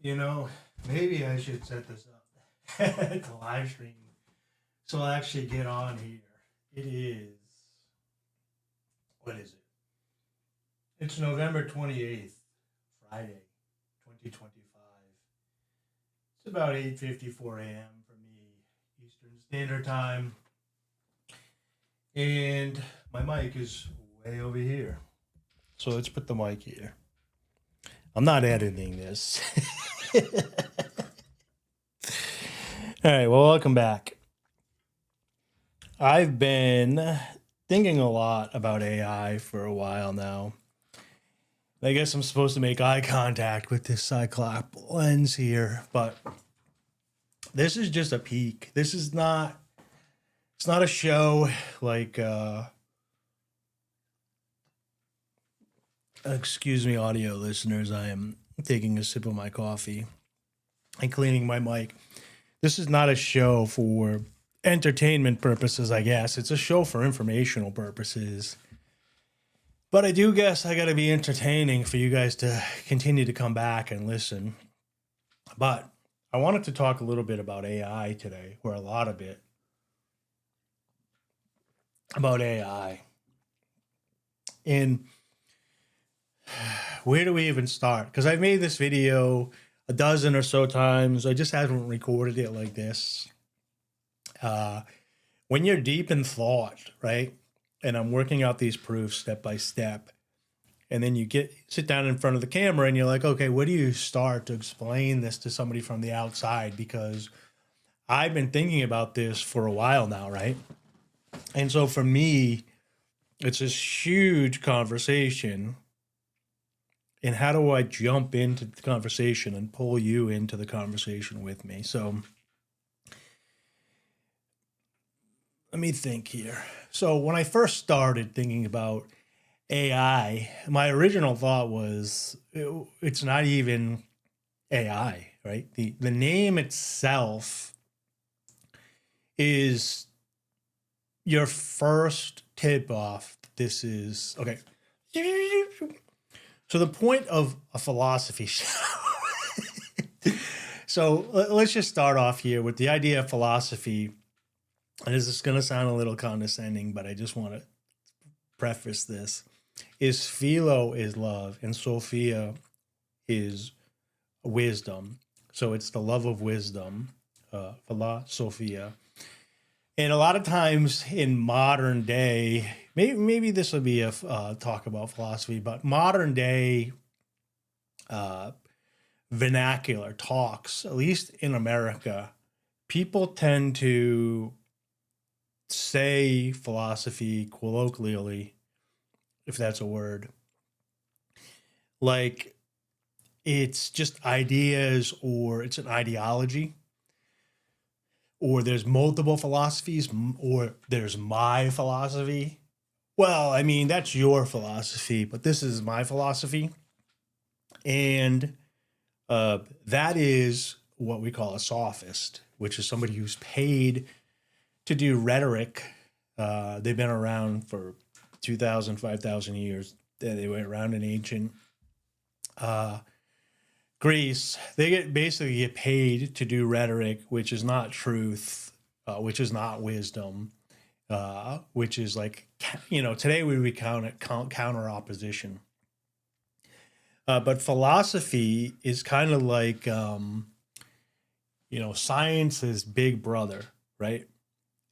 You know, maybe I should set this up to live stream so I'll actually get on here. It is, what is it? It's November 28th, Friday, 2025. It's about 8:54 a.m. for me, Eastern Standard Time. And my mic is way over here. So let's put the mic here. I'm not editing this. All right, well, welcome back. I've been thinking a lot about AI for a while now. I guess I'm supposed to make eye contact with this cyclop lens here, but this is just a peek. This is not, it's not a show like, excuse me, audio listeners, I am taking a sip of my coffee and cleaning my mic. This is not a show for entertainment purposes, I guess. It's a show for informational purposes. But I do guess I got to be entertaining for you guys to continue to come back and listen. But I wanted to talk a little bit about AI today, or a lot of it about AI. And where do we even start? Because I've made this video a dozen or so times. I just haven't recorded it like this. When you're deep in thought, right? And I'm working out these proofs step by step. And then you sit down in front of the camera and you're like, okay, where do you start to explain this to somebody from the outside? Because I've been thinking about this for a while now, right? And so for me, it's this huge conversation. And how do I jump into the conversation and pull you into the conversation with me? So let me think here. So when I first started thinking about AI, my original thought was it's not even AI, right? The name itself is your first tip off. This is okay. So the point of a philosophy show. So let's just start off here with the idea of philosophy. And this is going to sound a little condescending, but I just want to preface this. Is philo is love and Sophia is wisdom. So it's the love of wisdom, philosophia. And a lot of times in modern day, maybe this will be a talk about philosophy, but modern day vernacular talks, at least in America, people tend to say philosophy colloquially, if that's a word, like it's just ideas or it's an ideology, or there's multiple philosophies, or there's my philosophy. Well, I mean, that's your philosophy, but this is my philosophy. And that is what we call a sophist, which is somebody who's paid to do rhetoric. They've been around for 2,000, 5,000 years. They went around in ancient Greece. They basically get paid to do rhetoric, which is not truth, which is not wisdom, which is like, today we would counter opposition. But philosophy is kind of like, science's big brother, right?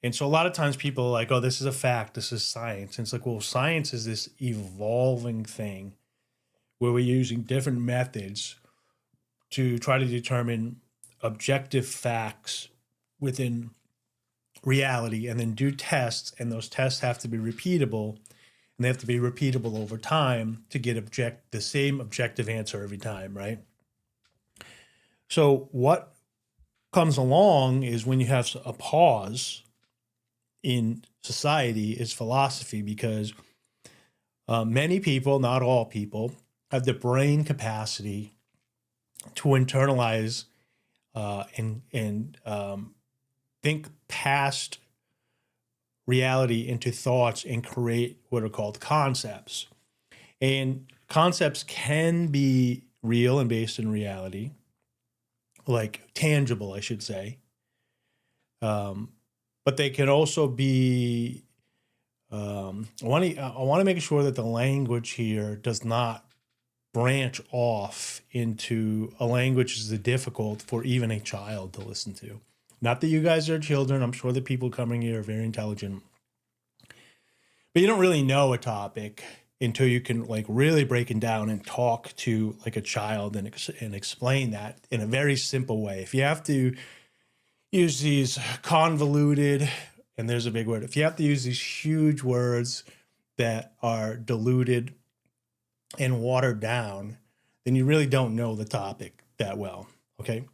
And so a lot of times people are like, oh, this is a fact, this is science. And it's like, well, science is this evolving thing where we're using different methods to try to determine objective facts within reality and then do tests. And those tests have to be repeatable, and they have to be repeatable over time to get the same objective answer every time, right? So what comes along is when you have a pause in society is philosophy, because many people, not all people, have the brain capacity to internalize and think past reality into thoughts and create what are called concepts. And concepts can be real and based in reality, like tangible, I should say. But they can also be, I want to make sure that the language here does not branch off into a language that is difficult for even a child to listen to. Not that you guys are children. I'm sure the people coming here are very intelligent, but you don't really know a topic until you can like really break it down and talk to like a child and explain that in a very simple way. If you have to use these convoluted, and there's a big word, if you have to use these huge words that are diluted and watered down, then you really don't know the topic that well. Okay.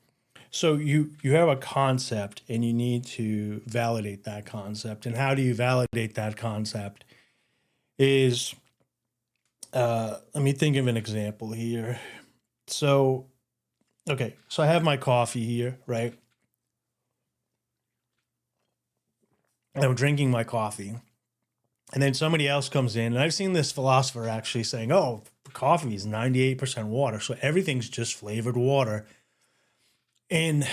So you have a concept and you need to validate that concept. And how do you validate that concept is, let me think of an example here. So, okay. So I have my coffee here, right? And I'm drinking my coffee. And then somebody else comes in, and I've seen this philosopher actually saying, oh, coffee is 98% water. So everything's just flavored water. And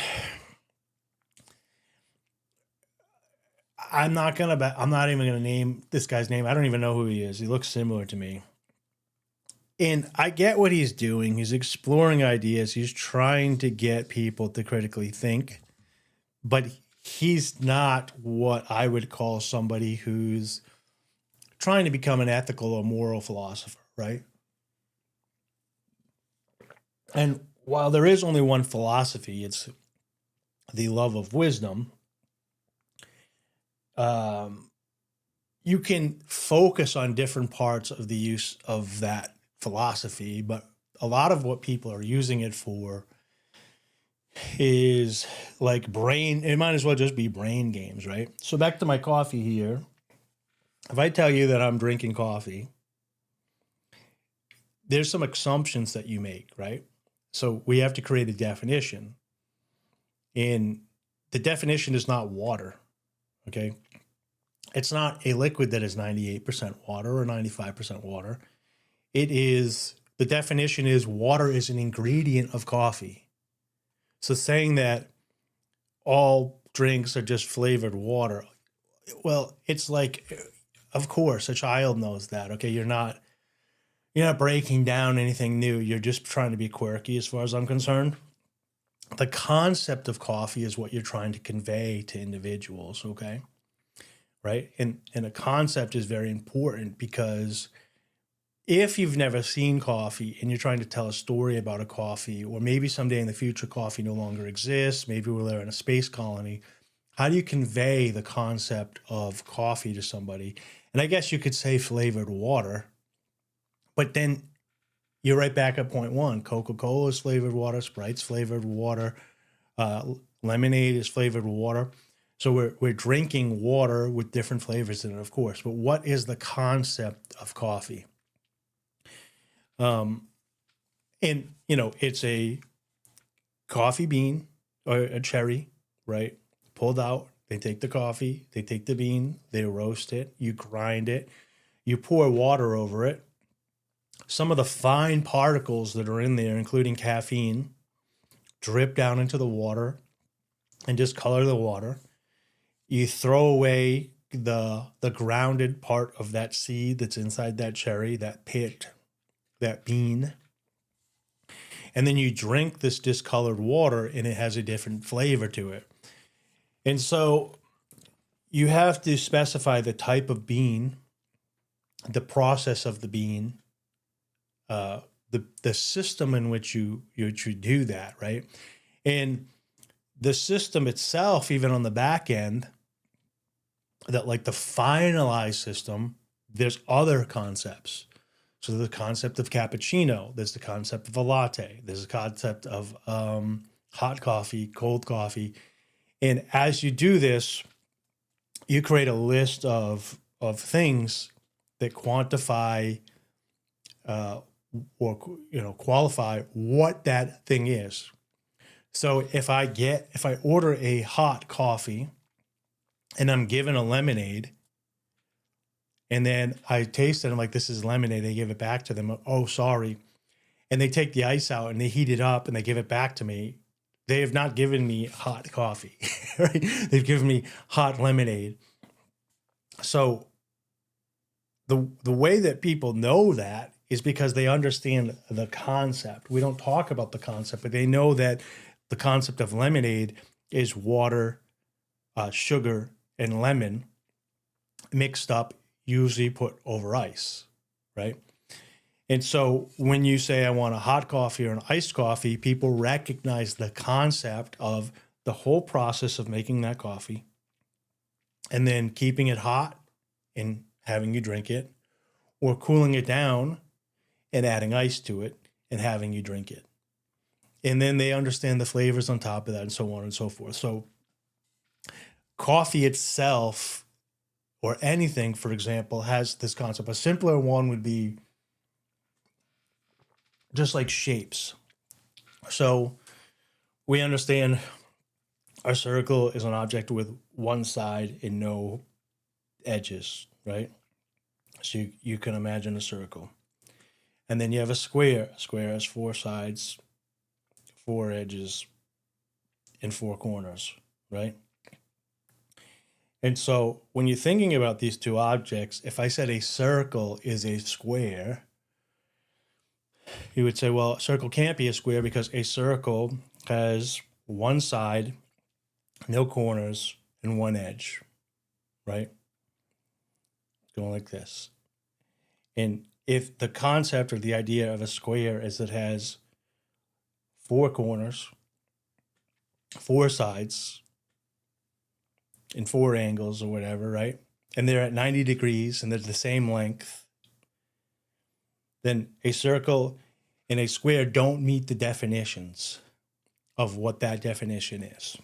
I'm not even going to name this guy's name. I don't even know who he is. He looks similar to me. And I get what he's doing. He's exploring ideas. He's trying to get people to critically think. But he's not what I would call somebody who's trying to become an ethical or moral philosopher, right? And while there is only one philosophy, it's the love of wisdom. You can focus on different parts of the use of that philosophy, but a lot of what people are using it for is like it might as well just be brain games, right? So back to my coffee here. If I tell you that I'm drinking coffee, there's some assumptions that you make, right? So we have to create a definition. And the definition is not water, okay? It's not a liquid that is 98% water or 95% water. The definition is water is an ingredient of coffee. So saying that all drinks are just flavored water, well, it's like, of course, a child knows that, okay? You're not breaking down anything new. You're just trying to be quirky as far as I'm concerned. The concept of coffee is what you're trying to convey to individuals, okay? Right? And a concept is very important because if you've never seen coffee and you're trying to tell a story about a coffee, or maybe someday in the future coffee no longer exists, maybe we're in a space colony, how do you convey the concept of coffee to somebody? And I guess you could say flavored water, but then you're right back at point one. Coca-Cola is flavored water, Sprite's flavored water, lemonade is flavored water. So we're drinking water with different flavors in it, of course. But what is the concept of coffee? And it's a coffee bean or a cherry, right? Pulled out. They take the coffee, they take the bean, they roast it, you grind it, you pour water over it. Some of the fine particles that are in there, including caffeine, drip down into the water and just color the water. You throw away the grounded part of that seed that's inside that cherry, that pit, that bean. And then you drink this discolored water and it has a different flavor to it. And so you have to specify the type of bean, the process of the bean, the system in which you do that, right? And the system itself, even on the back end, that like the finalized system, there's other concepts. So the concept of cappuccino, there's the concept of a latte, there's the concept of hot coffee, cold coffee. And as you do this, you create a list of things that quantify or qualify what that thing is. So if I order a hot coffee and I'm given a lemonade, and then I taste it, I'm like, this is lemonade. They give it back to them. Oh, sorry. And they take the ice out and they heat it up and they give it back to me. they have not given me hot coffee, right? They've given me hot lemonade. So the way that people know that is because they understand the concept. We don't talk about the concept, but they know that the concept of lemonade is water, sugar, and lemon mixed up, usually put over ice, right? And so when you say, I want a hot coffee or an iced coffee, people recognize the concept of the whole process of making that coffee and then keeping it hot and having you drink it, or cooling it down and adding ice to it and having you drink it. And then they understand the flavors on top of that and so on and so forth. So coffee itself, or anything, for example, has this concept. A simpler one would be just like shapes. So we understand a circle is an object with one side and no edges, right? So you can imagine a circle. And then you have a square. A square has four sides, four edges, and four corners, right? And so when you're thinking about these two objects, if I said a circle is a square, you would say, well, a circle can't be a square because a circle has one side, no corners, and one edge, right? Going like this. And if the concept or the idea of a square is it has four corners, four sides, and four angles or whatever, right? And they're at 90 degrees and they're the same length, then a circle and a square don't meet the definitions of what that definition is.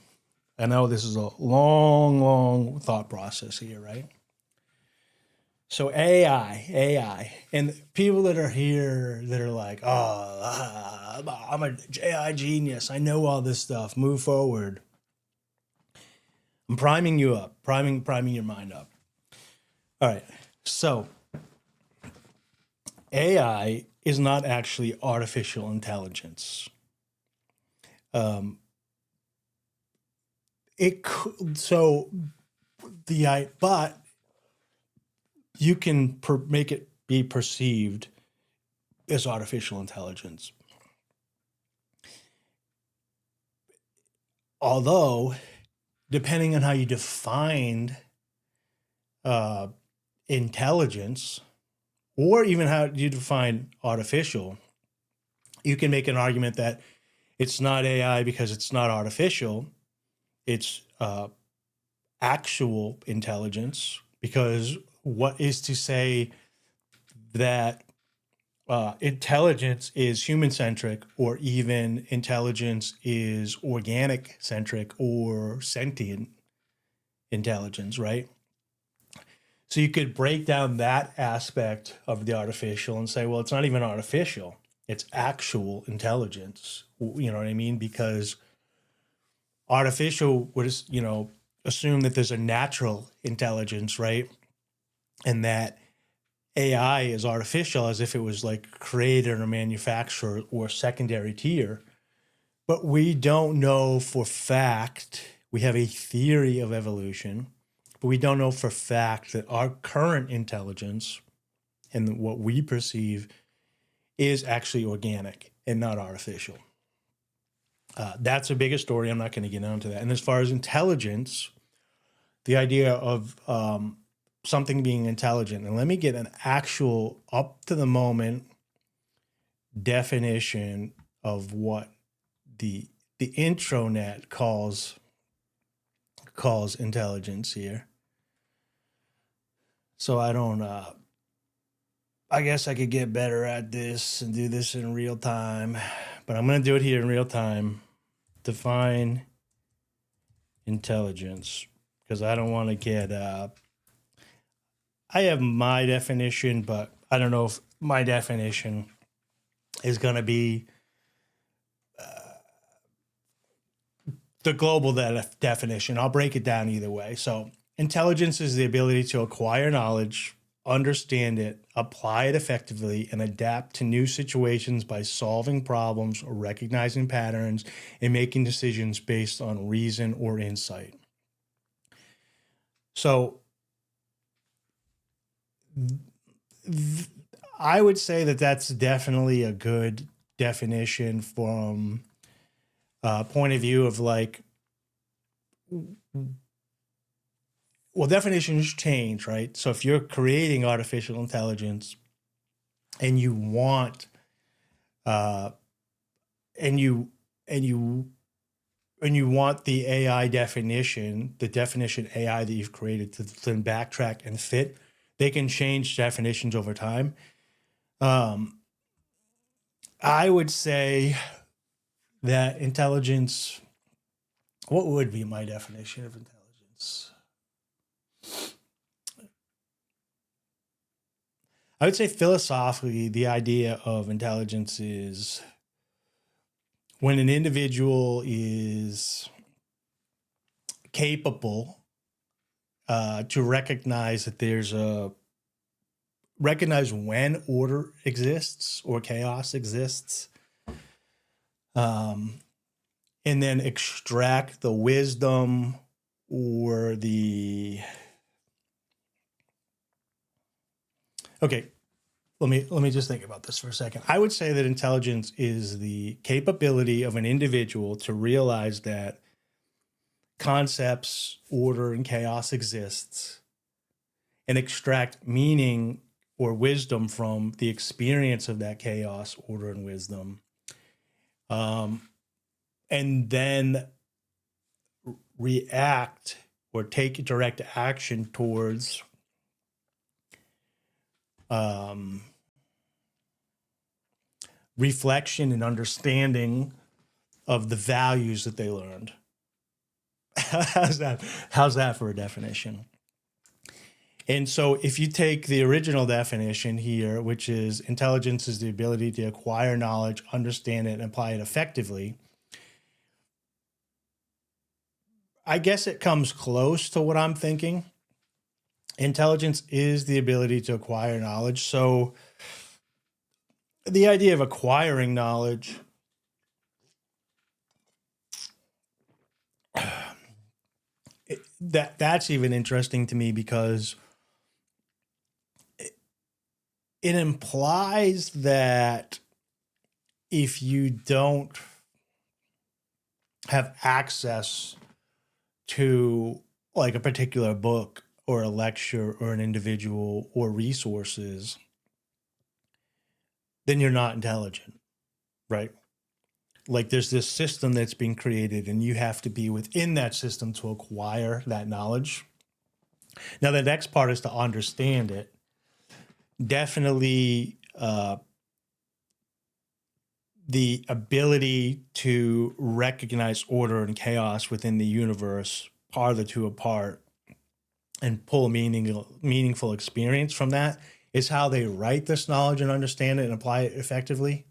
I know this is a long thought process here, right? So AI, and people that are here that are like, oh, I'm a AI genius. I know all this stuff. Move forward. I'm priming you up, priming your mind up. All right. So AI is not actually artificial intelligence. It could, so but you can make it be perceived as artificial intelligence. Although, depending on how you define intelligence, or even how you define artificial, you can make an argument that it's not AI because it's not artificial. It's actual intelligence, because what is to say that intelligence is human-centric, or even intelligence is organic-centric or sentient intelligence, right? So you could break down that aspect of the artificial and say, well, it's not even artificial. It's actual intelligence. You know what I mean? Because artificial would, assume that there's a natural intelligence, right? And that AI is artificial as if it was like created or manufactured or secondary tier. But we don't know for fact. We have a theory of evolution, but we don't know for fact that our current intelligence and what we perceive is actually organic and not artificial. That's a bigger story. I'm not going to get into that. And as far as intelligence, the idea of something being intelligent, and let me get an actual up to the moment definition of what the intranet calls intelligence here. So I don't I guess I could get better at this and do this in real time, but I'm going to do it here in real time. Define intelligence, because I don't want to get I have my definition, but I don't know if my definition is going to be the global definition. I'll break it down either way. So intelligence is the ability to acquire knowledge understand it, apply it effectively, and adapt to new situations by solving problems or recognizing patterns and making decisions based on reason or insight. So I would say that that's definitely a good definition from a point of view of like, well, definitions change, right? So if you're creating artificial intelligence and you want, and you want the AI definition, the definition AI that you've created to then backtrack and fit, they can change definitions over time. I would say that intelligence, what would be my definition of intelligence? I would say philosophically, the idea of intelligence is when an individual is capable to recognize that recognize when order exists or chaos exists, and then extract the wisdom or okay, let me just think about this for a second. I would say that intelligence is the capability of an individual to realize that concepts, order, and chaos exists and extract meaning or wisdom from the experience of that chaos, order, and wisdom. And then react or take direct action towards reflection and understanding of the values that they learned. How's that for a definition? And so if you take the original definition here, which is intelligence is the ability to acquire knowledge, understand it, and apply it effectively, I guess it comes close to what I'm thinking. Intelligence is the ability to acquire knowledge. So the idea of acquiring knowledge, that's even interesting to me because it implies that if you don't have access to like a particular book or a lecture or an individual or resources, then you're not intelligent, right? Like there's this system that's being created and you have to be within that system to acquire that knowledge. Now, the next part is to understand it. Definitely the ability to recognize order and chaos within the universe, par the two apart, and pull meaningful experience from that is how they write this knowledge and understand it and apply it effectively.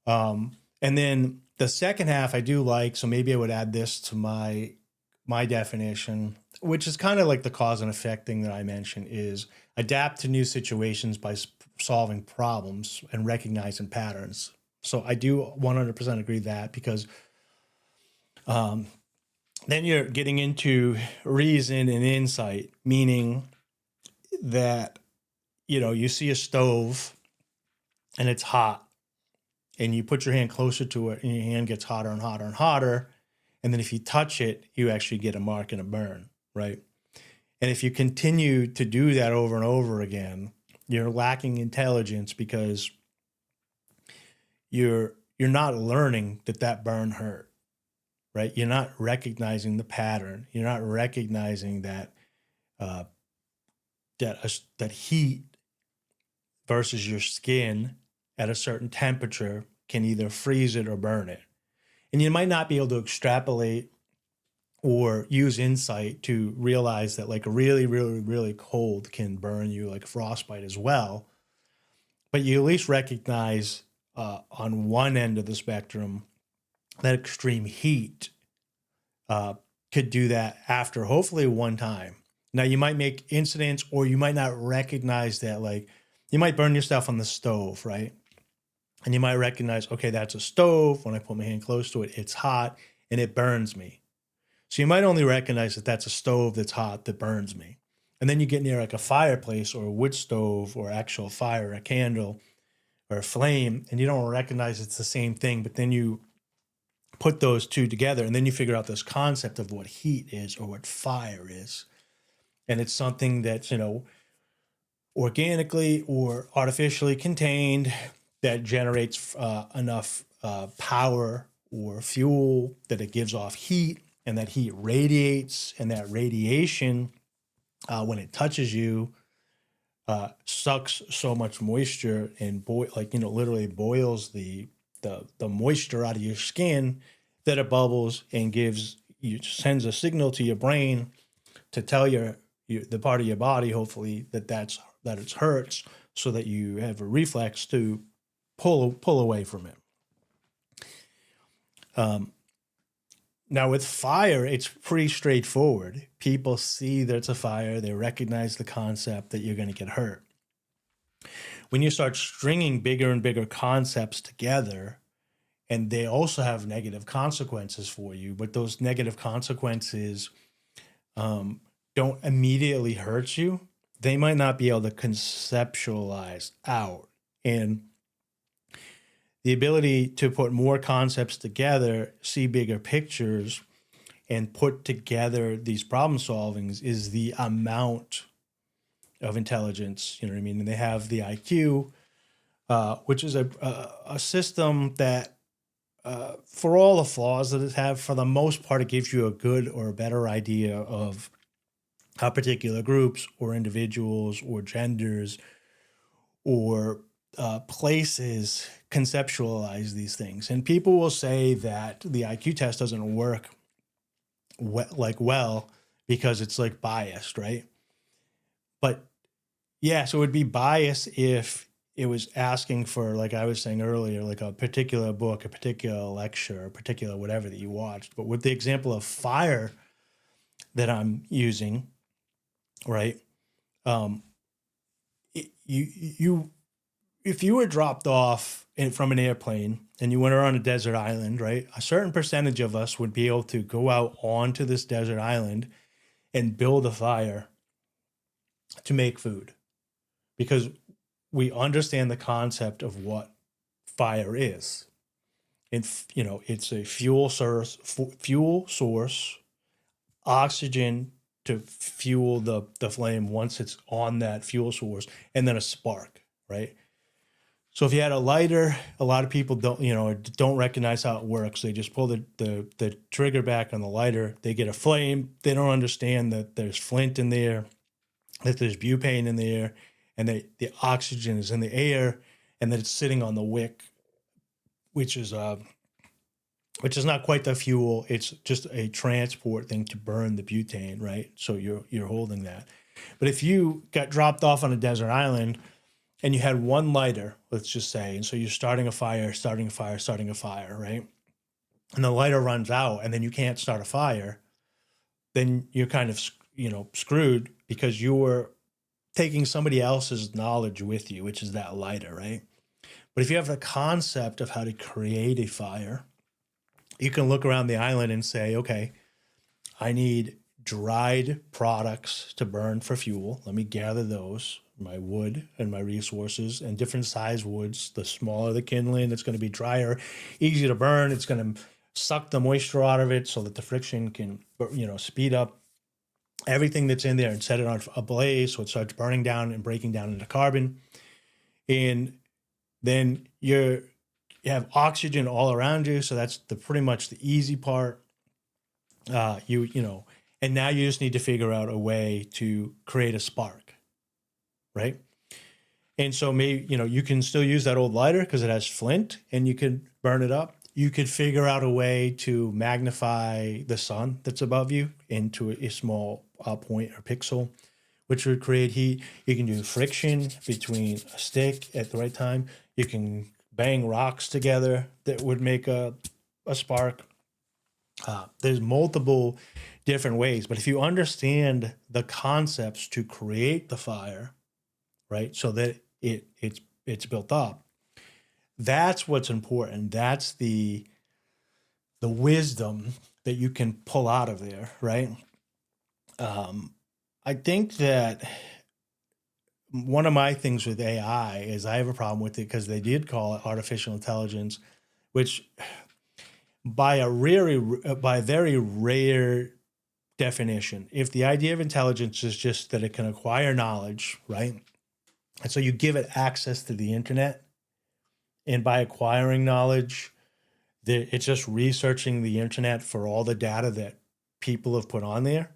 And then the second half I do like, so maybe I would add this to my definition, which is kind of like the cause and effect thing that I mentioned, is adapt to new situations by solving problems and recognizing patterns. So I do 100% agree that because then you're getting into reason and insight, meaning that, you see a stove and it's hot and you put your hand closer to it and your hand gets hotter and hotter and hotter. And then if you touch it, you actually get a mark and a burn, right? And if you continue to do that over and over again, you're lacking intelligence because you're not learning that burn hurt, right? You're not recognizing the pattern. You're not recognizing that that heat versus your skin at a certain temperature can either freeze it or burn it. And you might not be able to extrapolate or use insight to realize that like a really, really, really cold can burn you like frostbite as well. But you at least recognize on one end of the spectrum that extreme heat could do that after hopefully one time. Now you might make incidents, or you might not recognize that, like you might burn yourself on the stove, right? And you might recognize, okay, that's a stove. When I put my hand close to it, it's hot and it burns me. So you might only recognize that that's a stove that's hot that burns me. And then you get near like a fireplace or a wood stove or actual fire, a candle or a flame, and you don't recognize it's the same thing. But then you put those two together, and then you figure out this concept of what heat is or what fire is. And it's something that's, organically or artificially contained that generates enough power or fuel that it gives off heat, and that heat radiates, and that radiation, when it touches you, sucks so much moisture and literally boils the moisture out of your skin, that it bubbles and sends a signal to your brain to tell the part of your body, hopefully, that it hurts, so that you have a reflex to pull away from it. Now with fire, it's pretty straightforward. People see that it's a fire. They recognize the concept that you're going to get hurt. When you start stringing bigger and bigger concepts together, and they also have negative consequences for you, but those negative consequences don't immediately hurt you, they might not be able to conceptualize out. And the ability to put more concepts together, see bigger pictures, and put together these problem solvings is the amount of intelligence. You know what I mean? And they have the IQ, which is a system that, for all the flaws that it have, for the most part, it gives you a good or a better idea of how particular groups or individuals or genders or places conceptualize these things. And people will say that the IQ test doesn't work well because it's like biased, right? But yeah, so it would be biased if it was asking for, like I was saying earlier, like a particular book, a particular lecture, a particular whatever that you watched. But with the example of fire that I'm using, right? If you were dropped off from an airplane and you went around a desert island, right? A certain percentage of us would be able to go out onto this desert island and build a fire to make food, because we understand the concept of what fire is. And it's a fuel source, oxygen to fuel the flame once it's on that fuel source, and then a spark, right? So if you had a lighter, a lot of people don't recognize how it works. They just pull the trigger back on the lighter. They get a flame. They don't understand that there's flint in there, that there's butane in there, and the oxygen is in the air, and that it's sitting on the wick, which is not quite the fuel. It's just a transport thing to burn the butane, right? So you're holding that. But if you got dropped off on a desert island and you had one lighter, let's just say, and so you're starting a fire, right? And the lighter runs out, and then you can't start a fire, then you're kind of, screwed, because you were taking somebody else's knowledge with you, which is that lighter, right? But if you have the concept of how to create a fire, you can look around the island and say, okay, I need dried products to burn for fuel. Let me gather those, my wood and my resources, and different size woods. The smaller the kindling, it's going to be drier, easy to burn. It's going to suck the moisture out of it so that the friction can, speed up everything that's in there and set it on a blaze so it starts burning down and breaking down into carbon. And then you have oxygen all around you, so that's pretty much the easy part. And now you just need to figure out a way to create a spark, right? And so maybe, you can still use that old lighter because it has flint and you can burn it up. You could figure out a way to magnify the sun that's above you into a small point or pixel, which would create heat. You can do friction between a stick at the right time. You can bang rocks together that would make a spark. There's multiple different ways. But if you understand the concepts to create the fire, right, so that it's built up, that's what's important. That's the wisdom that you can pull out of there, right? I think that one of my things with AI is I have a problem with it because they did call it artificial intelligence, which by a very rare definition, if the idea of intelligence is just that it can acquire knowledge, right? And so you give it access to the internet, and by acquiring knowledge, it's just researching the internet for all the data that people have put on there.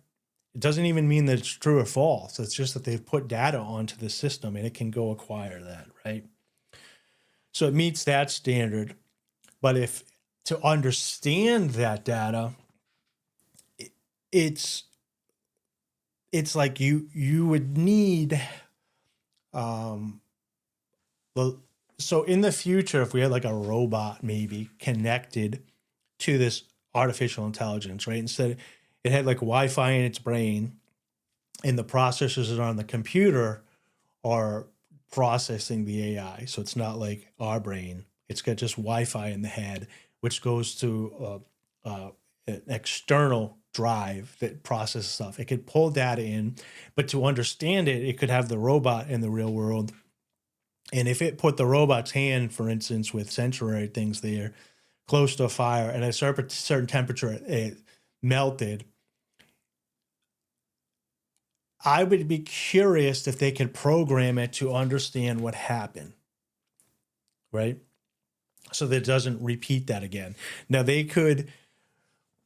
It doesn't even mean that it's true or false. It's just that they've put data onto the system and it can go acquire that, right? So it meets that standard. But if to understand that data, it's like you would need so in the future, if we had like a robot maybe connected to this artificial intelligence, right? Instead, it had like Wi-Fi in its brain, and the processors that are on the computer are processing the AI. So it's not like our brain. It's got just Wi-Fi in the head, which goes to an external drive that processes stuff. It could pull data in, but to understand it, it could have the robot in the real world. And if it put the robot's hand, for instance, with sensory things there, close to a fire, and at a certain temperature, it melted, I would be curious if they could program it to understand what happened, right? So that it doesn't repeat that again. Now, they could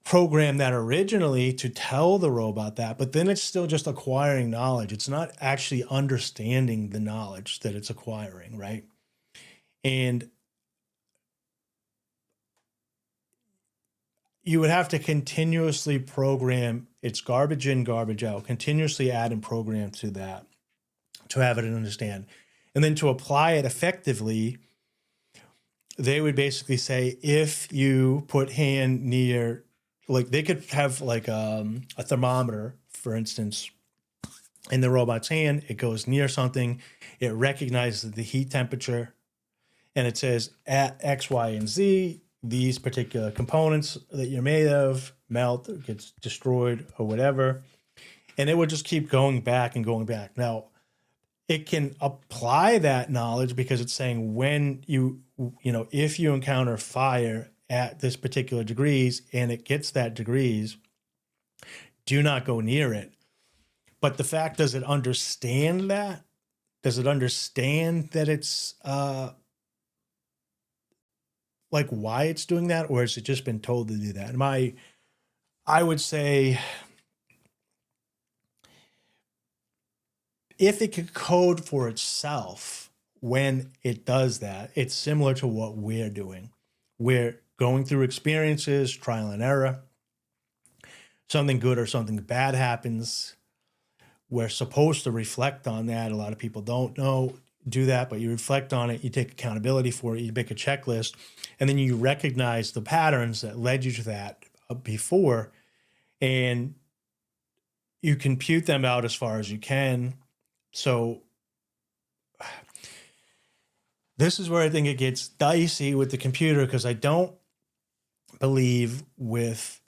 program that originally to tell the robot that, but then it's still just acquiring knowledge. It's not actually understanding the knowledge that it's acquiring, right? And you would have to continuously program its garbage in, garbage out, continuously add and program to that to have it understand. And then to apply it effectively, they would basically say, if you put hand near, like they could have like a thermometer, for instance, in the robot's hand, it goes near something, it recognizes the heat temperature, and it says at X, Y, and Z, these particular components that you're made of melt, or gets destroyed, or whatever. And it would just keep going back and going back. Now, it can apply that knowledge because it's saying when if you encounter fire at this particular degrees and it gets that degrees, do not go near it. But the fact, does it understand that? Does it understand that it's like why it's doing that, or has it just been told to do that? And I would say, if it could code for itself when it does that, it's similar to what we're doing. We're going through experiences, trial and error. Something good or something bad happens. We're supposed to reflect on that. A lot of people don't do that, but you reflect on it, you take accountability for it, you make a checklist, and then you recognize the patterns that led you to that before, and you compute them out as far as you can. So this is where I think it gets dicey with the computer, because I don't believe it's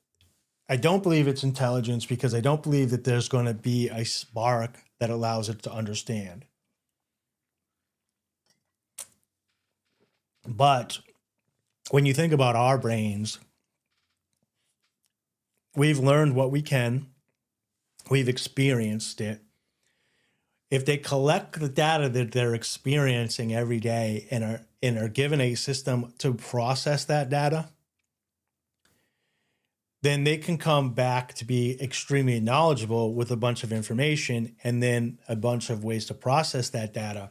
intelligence, because I don't believe that there's going to be a spark that allows it to understand. But when you think about our brains, we've learned what we can, we've experienced it. If they collect the data that they're experiencing every day and are given a system to process that data, then they can come back to be extremely knowledgeable with a bunch of information and then a bunch of ways to process that data.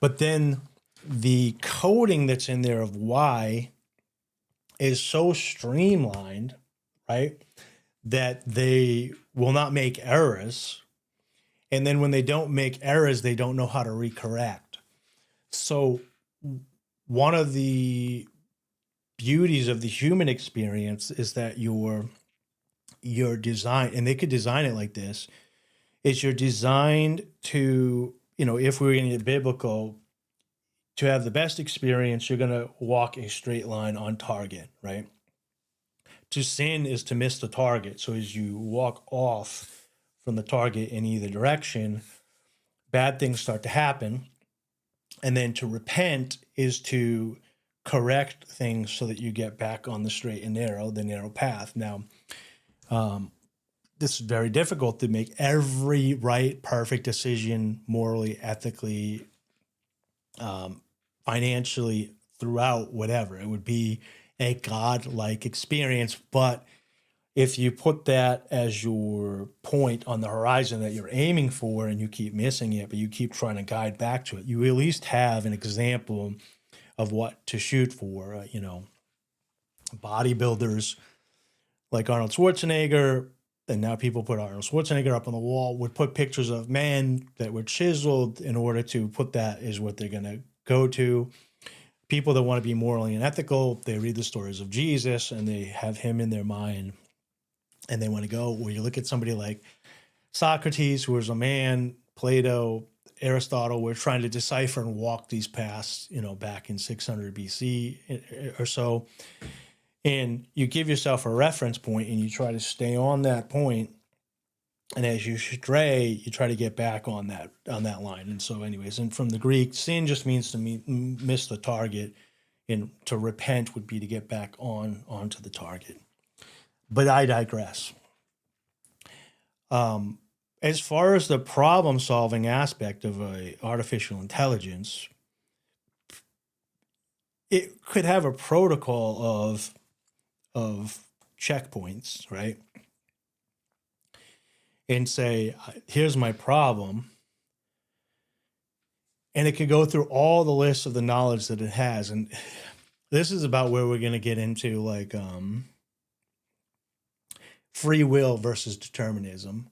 But then the coding that's in there of why is so streamlined, right, that they will not make errors. And then when they don't make errors, they don't know how to recorrect. So one of the beauties of the human experience is that you're designed, and they could design it like this, is you're designed to, if we're going to get biblical, to have the best experience, you're going to walk a straight line on target, right? To sin is to miss the target. So as you walk off from the target in either direction, bad things start to happen. And then to repent is to correct things so that you get back on the straight and narrow, the narrow path. Now, this is very difficult to make every right, perfect decision morally, ethically, financially, throughout whatever. It would be a God-like experience. But if you put that as your point on the horizon that you're aiming for and you keep missing it, but you keep trying to guide back to it, you at least have an example of what to shoot for. Bodybuilders like Arnold Schwarzenegger, and now people put Arnold Schwarzenegger up on the wall, would put pictures of men that were chiseled in order to put that is what they're going to go to. People that want to be morally and ethical, they read the stories of Jesus and they have him in their mind and they want to go. Where you look at somebody like Socrates, who was a man, Plato, Aristotle, were trying to decipher and walk these paths, back in 600 BC or so. And you give yourself a reference point and you try to stay on that point. And as you stray, you try to get back on that line. And so anyways, and from the Greek, sin just means to miss the target, and to repent would be to get back onto the target. But I digress. As far as the problem-solving aspect of a artificial intelligence, it could have a protocol of checkpoints, right? And say, here's my problem. And it could go through all the lists of the knowledge that it has. And this is about where we're going to get into like free will versus determinism.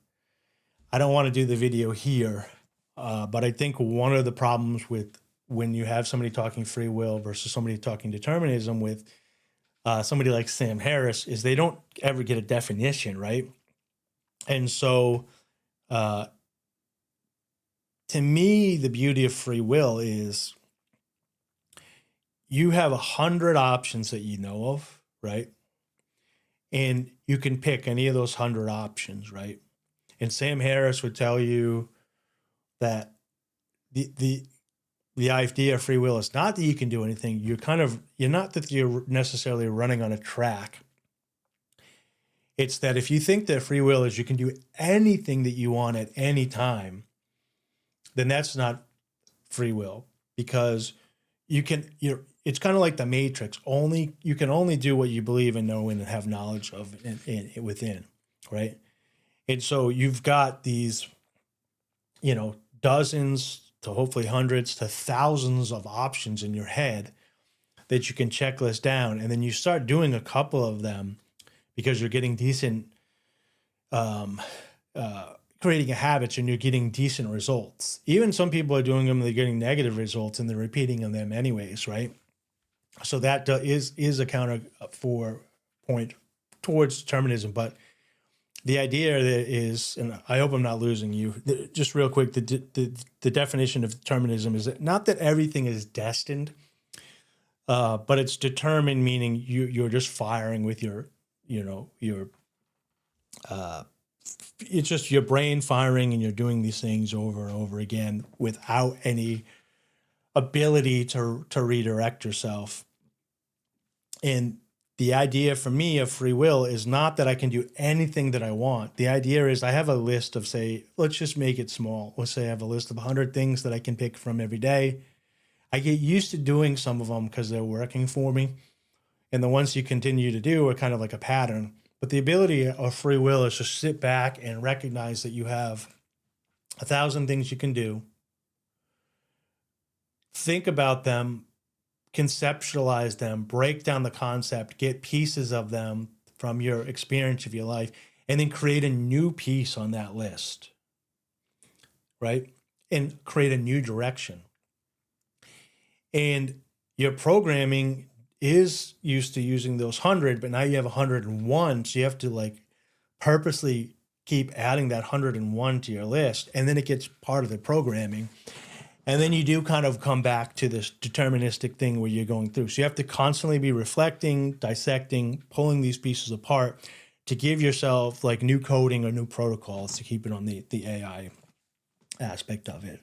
I don't want to do the video here, but I think one of the problems with when you have somebody talking free will versus somebody talking determinism with somebody like Sam Harris is they don't ever get a definition, right? And so, to me, the beauty of free will is you have 100 options that you know of, right? And you can pick any of those 100 options, right? And Sam Harris would tell you that the idea of free will is not that you can do anything. You're not that you're necessarily running on a track. It's that if you think that free will is you can do anything that you want at any time, then that's not free will, because it's kind of like the Matrix. You can only do what you believe and know and have knowledge of within, right? And so you've got these, dozens to hopefully hundreds to thousands of options in your head that you can checklist down. And then you start doing a couple of them because you're getting decent, creating a habit, and you're getting decent results. Even some people are doing them, they're getting negative results and they're repeating them anyways, right? So that is a counter for point towards determinism. But the idea that is, and I hope I'm not losing you, just real quick, the definition of determinism is that not that everything is destined, but it's determined, meaning you're just firing with it's just your brain firing and you're doing these things over and over again without any ability to redirect yourself. And the idea for me of free will is not that I can do anything that I want. The idea is I have a list of, say, let's just make it small. Let's say I have a list of 100 things that I can pick from every day. I get used to doing some of them because they're working for me. And the ones you continue to do are kind of like a pattern. But the ability of free will is to sit back and recognize that you have 1,000 things you can do. Think about them, conceptualize them, break down the concept, get pieces of them from your experience of your life, and then create a new piece on that list, right? And create a new direction. And your programming is used to using those 100, but now you have 101. So you have to purposely keep adding that 101 to your list, and then it gets part of the programming. And then you do kind of come back to this deterministic thing where you're going through. So you have to constantly be reflecting, dissecting, pulling these pieces apart to give yourself like new coding or new protocols to keep it on the AI aspect of it.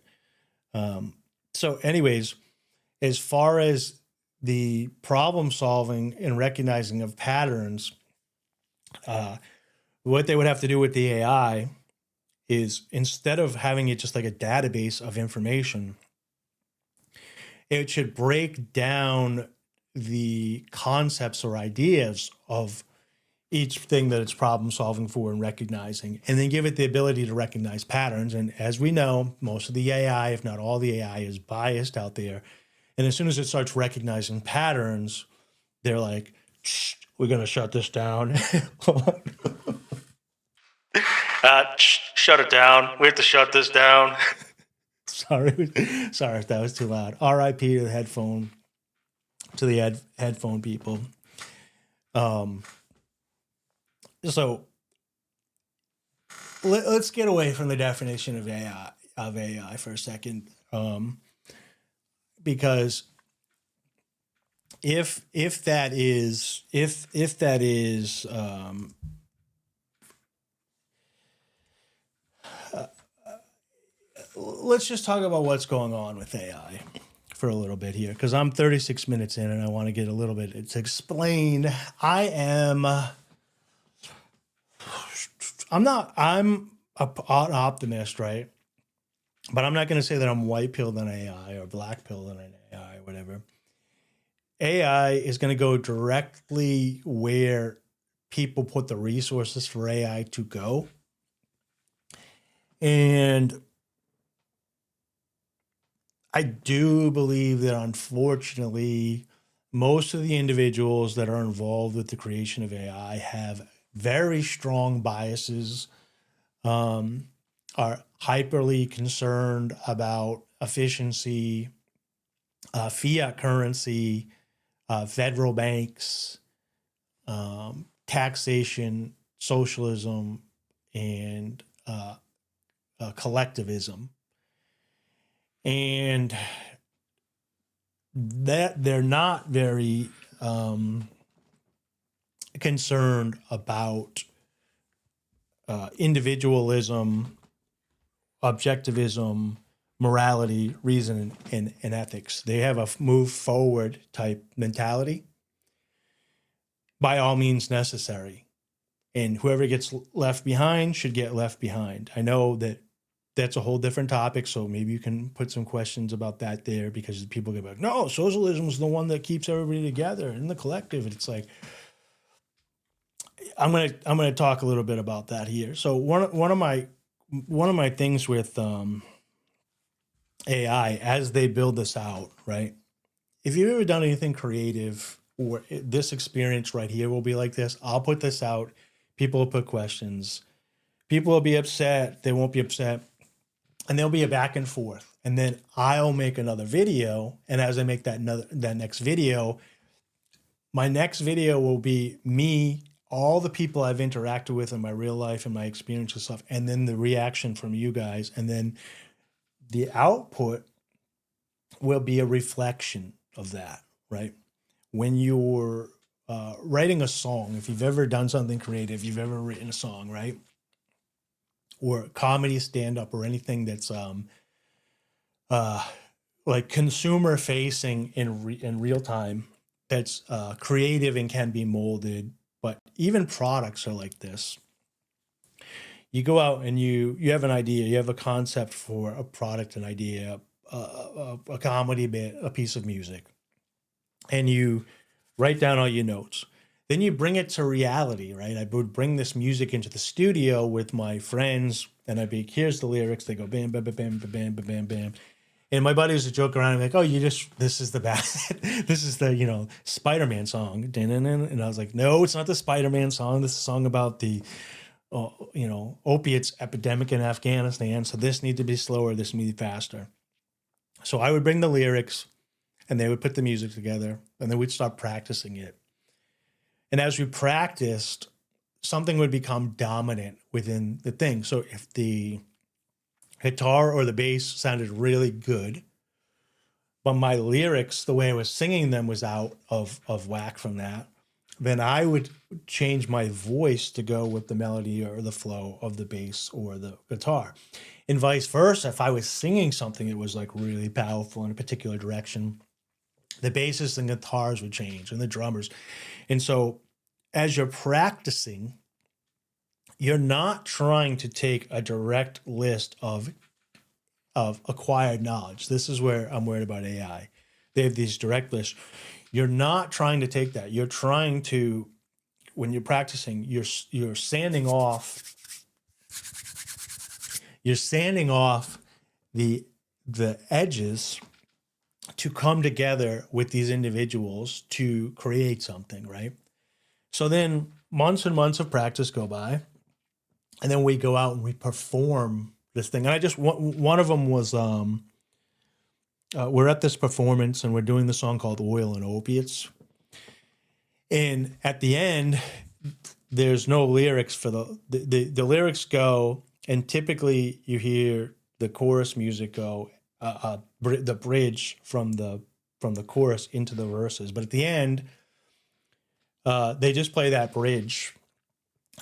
So anyways, as far as the problem solving and recognizing of patterns, what they would have to do with the AI is, instead of having it just like a database of information, it should break down the concepts or ideas of each thing that it's problem solving for and recognizing, and then give it the ability to recognize patterns. And as we know, most of the AI, if not all the AI, is biased out there. And as soon as it starts recognizing patterns, they're like, we're going to shut this down. Shut it down. We have to shut this down. Sorry, if that was too loud. R.I.P. to the headphone people. So let's get away from the definition of AI for a second, because if that is let's just talk about what's going on with AI for a little bit here, because I'm 36 minutes in and I want to get a little bit to explain. I'm an optimist, right? But I'm not going to say that I'm white pilled on AI or black pilled on AI or whatever. AI is going to go directly where people put the resources for AI to go. And I do believe that, unfortunately, most of the individuals that are involved with the creation of AI have very strong biases, are hyperly concerned about efficiency, fiat currency, federal banks, taxation, socialism, and collectivism. And that they're not very concerned about individualism, objectivism, morality, reason, and ethics. They have a move forward type mentality, by all means necessary. And whoever gets left behind should get left behind. I know that that's a whole different topic, so maybe you can put some questions about that there, because people get like, no, socialism is the one that keeps everybody together in the collective. And it's like, I'm gonna talk a little bit about that here. So one of my things with AI as they build this out, right? If you've ever done anything creative, or this experience right here will be like this, I'll put this out. People will put questions. People will be upset. They won't be upset. And there'll be a back and forth. And then I'll make another video. And as I make that next video, my next video will be me, all the people I've interacted with in my real life and my experience and stuff, and then the reaction from you guys. And then the output will be a reflection of that, right? When you're writing a song, if you've ever done something creative, you've ever written a song, right? Or comedy, stand-up, or anything that's like consumer facing in real time, that's creative and can be molded. But even products are like this. You go out and you have an idea, you have a concept for a product, an idea, a comedy bit, a piece of music, and you write down all your notes. Then you bring it to reality, right? I would bring this music into the studio with my friends, and I'd be, here's the lyrics. They go bam, bam, bam, bam, bam, bam, bam, bam. And my buddies would joke around and be like, oh, this is the bad, this is the, Spider-Man song. And I was like, no, it's not the Spider-Man song. This is a song about the, opiates epidemic in Afghanistan. So this needs to be slower. This needs to be faster. So I would bring the lyrics, and they would put the music together, and then we'd start practicing it. And as we practiced, something would become dominant within the thing. So if the guitar or the bass sounded really good, but my lyrics, the way I was singing them, was out of whack from that, then I would change my voice to go with the melody or the flow of the bass or the guitar. And vice versa, if I was singing something that was like really powerful in a particular direction, the basses and guitars would change and the drummers. And so as you're practicing, you're not trying to take a direct list of acquired knowledge. This is where I'm worried about AI. They have these direct lists. You're not trying to take that. You're trying to, when you're practicing, you're sanding off the edges to come together with these individuals to create something, right? So then months and months of practice go by, and then we go out and we perform this thing. And I just, one of them was, we're at this performance and we're doing the song called Oil and Opiates. And at the end, there's no lyrics for the lyrics go, and typically you hear the chorus music go, the bridge from the chorus into the verses. But at the end, they just play that bridge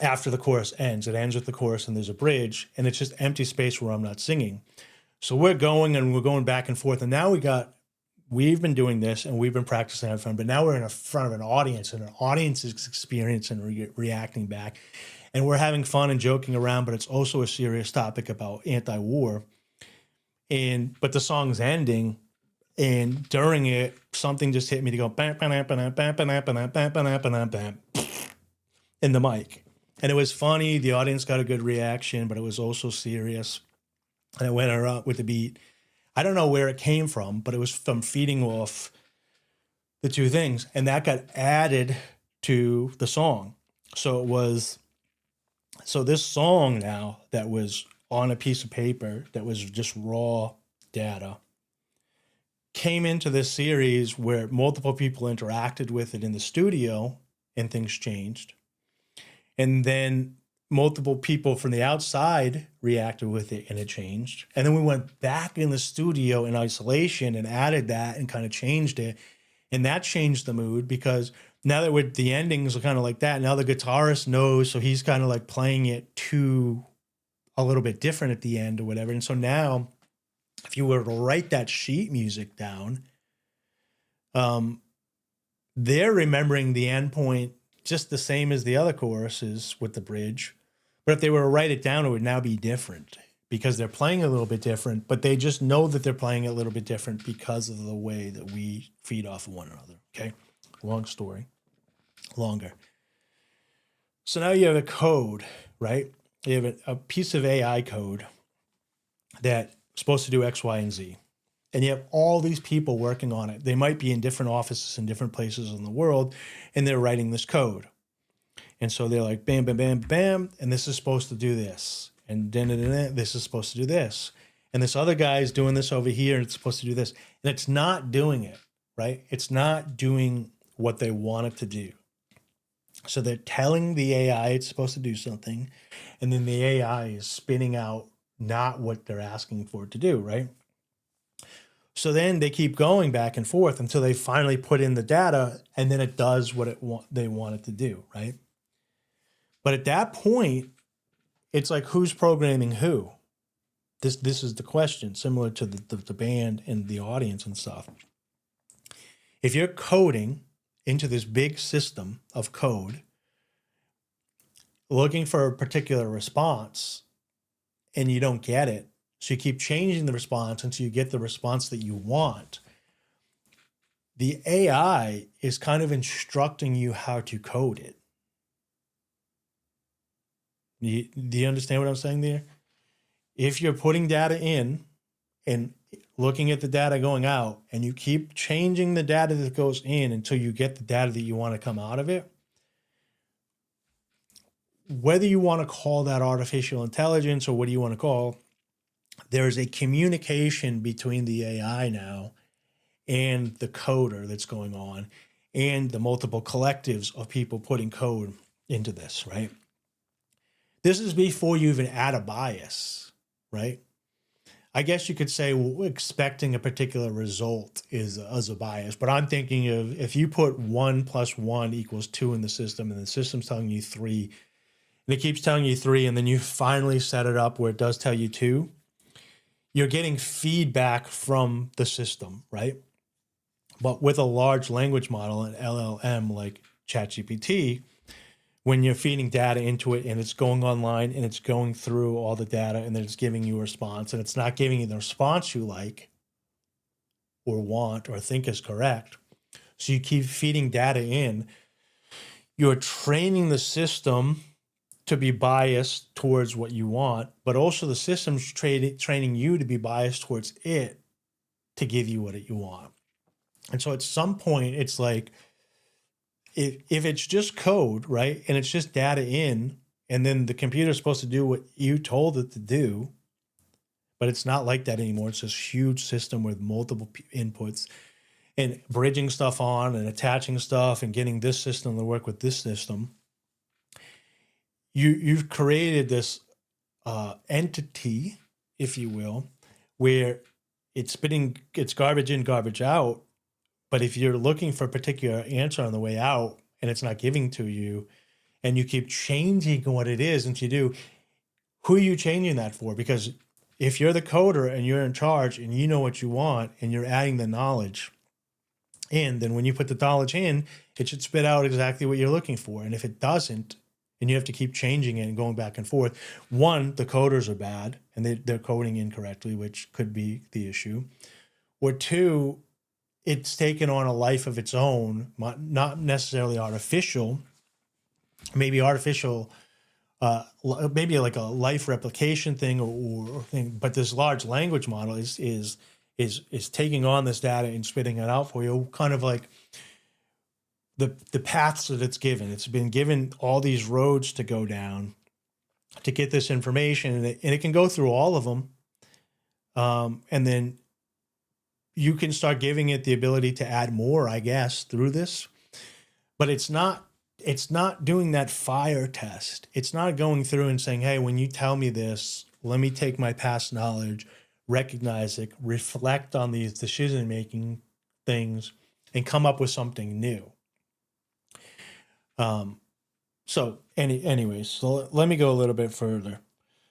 after the chorus ends. It ends with the chorus and there's a bridge, and it's just empty space where I'm not singing. So we're going back and forth. And now we've been doing this and we've been practicing having fun, but now we're in front of an audience, and an audience is experiencing and reacting back. And we're having fun and joking around, but it's also a serious topic about anti-war. But the song's ending, and during it, something just hit me to go bam, bam, bam, bam, bam, bam, bam, bam, bam, bam, bam, in the mic. And it was funny. The audience got a good reaction, but it was also serious. And it went around with the beat. I don't know where it came from, but it was from feeding off the two things. And that got added to the song. So this song now that was on a piece of paper that was just raw data came into this series where multiple people interacted with it in the studio and things changed. And then multiple people from the outside reacted with it and it changed. And then we went back in the studio in isolation and added that and kind of changed it. And that changed the mood, because now that the endings are kind of like that, now the guitarist knows, so he's kind of like playing it to a little bit different at the end or whatever. And so now, if you were to write that sheet music down, they're remembering the end point just the same as the other choruses with the bridge. But if they were to write it down, it would now be different because they're playing a little bit different, but they just know that they're playing a little bit different because of the way that we feed off of one another. Okay. Long story, longer. So now you have a code, right? You have a piece of AI code that's supposed to do X, Y, and Z. And you have all these people working on it. They might be in different offices in different places in the world, and they're writing this code. And so they're like, bam, bam, bam, bam, and this is supposed to do this. And then this is supposed to do this. And this other guy is doing this over here, and it's supposed to do this. And it's not doing it, right? It's not doing what they want it to do. So they're telling the AI it's supposed to do something, and then the AI is spitting out not what they're asking for it to do, right? So then they keep going back and forth until they finally put in the data, and then it does what they want it to do, right? But at that point, it's like, who's programming who? This is the question, similar to the band and the audience and stuff. If you're coding into this big system of code, looking for a particular response, and you don't get it, so you keep changing the response until you get the response that you want, the AI is kind of instructing you how to code it. Do you understand what I'm saying there? If you're putting data in and looking at the data going out, and you keep changing the data that goes in until you get the data that you want to come out of it, whether you want to call that artificial intelligence or what do you want to call, there's a communication between the AI now and the coder that's going on, and the multiple collectives of people putting code into this, right? This is before you even add a bias, right? I guess you could say, well, expecting a particular result is as a bias, but I'm thinking of if you put 1 + 1 = 2 in the system and the system's telling you 3, and it keeps telling you 3, and then you finally set it up where it does tell you 2, you're getting feedback from the system, right? But with a large language model, an LLM like ChatGPT, when you're feeding data into it and it's going online and it's going through all the data and then it's giving you a response, and it's not giving you the response you like or want or think is correct. So you keep feeding data in. You're training the system to be biased towards what you want, but also the system's training you to be biased towards it to give you what you want. And so at some point, it's like, if it's just code, right, and it's just data in, and then the computer's supposed to do what you told it to do, but it's not like that anymore. It's this huge system with multiple inputs and bridging stuff on and attaching stuff and getting this system to work with this system. You've created this entity, if you will, where it's spitting its garbage in, garbage out. But if you're looking for a particular answer on the way out and it's not giving to you, and you keep changing what it is, and you do, who are you changing that for? Because if you're the coder and you're in charge and you know what you want and you're adding the knowledge in, then when you put the knowledge in, it should spit out exactly what you're looking for. And if it doesn't, and you have to keep changing it and going back and forth, one, the coders are bad and they're coding incorrectly, which could be the issue. Or two, it's taken on a life of its own, not necessarily artificial, maybe artificial, maybe like a life replication thing or thing. But this large language model is taking on this data and spitting it out for you, kind of like the paths that it's given. It's been given all these roads to go down to get this information, and it can go through all of them, and then you can start giving it the ability to add more, I guess, through this. But it's not doing that fire test. It's not going through and saying, hey, when you tell me this, let me take my past knowledge, recognize it, reflect on these decision-making things, and come up with something new. Anyways, so let me go a little bit further.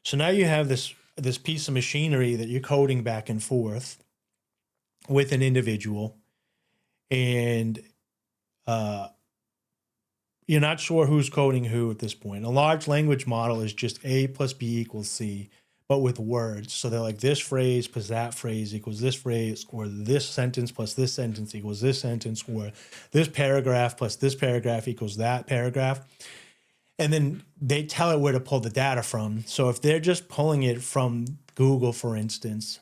So now you have this piece of machinery that you're coding back and forth with an individual, and you're not sure who's coding who at this point. A large language model is just A + B = C, but with words. So they're like, this phrase plus that phrase equals this phrase, or this sentence plus this sentence equals this sentence, or this paragraph plus this paragraph equals that paragraph. And then they tell it where to pull the data from. So if they're just pulling it from Google, for instance,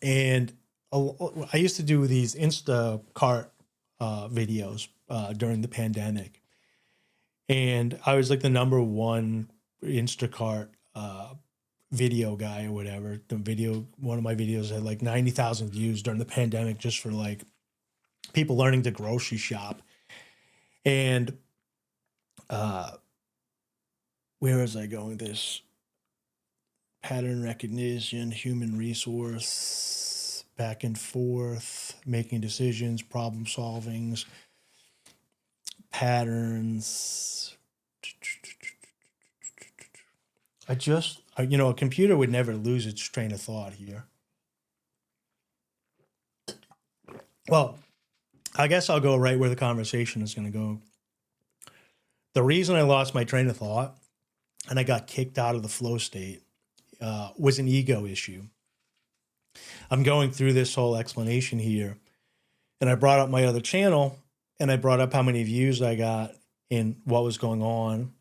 and I used to do these Instacart videos during the pandemic, and I was like the #1 Instacart video guy or whatever. One of my videos had like 90,000 views during the pandemic, just for like people learning to grocery shop. And where was I going with this? Pattern recognition, human resource, back and forth, making decisions, problem solvings, patterns. A computer would never lose its train of thought here. Well, I guess I'll go right where the conversation is going to go. The reason I lost my train of thought and I got kicked out of the flow state was an ego issue. I'm going through this whole explanation here, and I brought up my other channel, and I brought up how many views I got and what was going on.